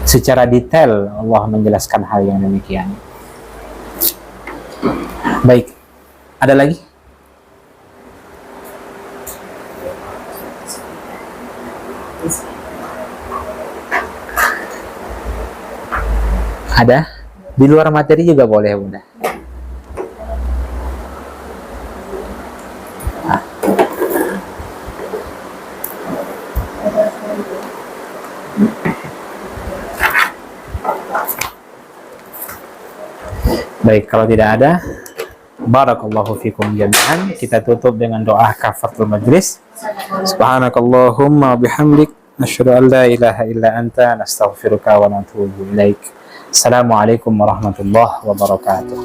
secara detail Allah menjelaskan hal yang demikian. Baik, ada lagi? Ada? Di luar materi juga boleh, Bunda. Baik, kalau tidak ada, barakallahu fikum jami'an. Kita tutup dengan doa kafaratul majlis. Subhanakallahumma bihamdik, nasyhadu an la ilaha illa anta, nastaghfiruka wa natubu ilaik. Assalamualaikum warahmatullahi wabarakatuh.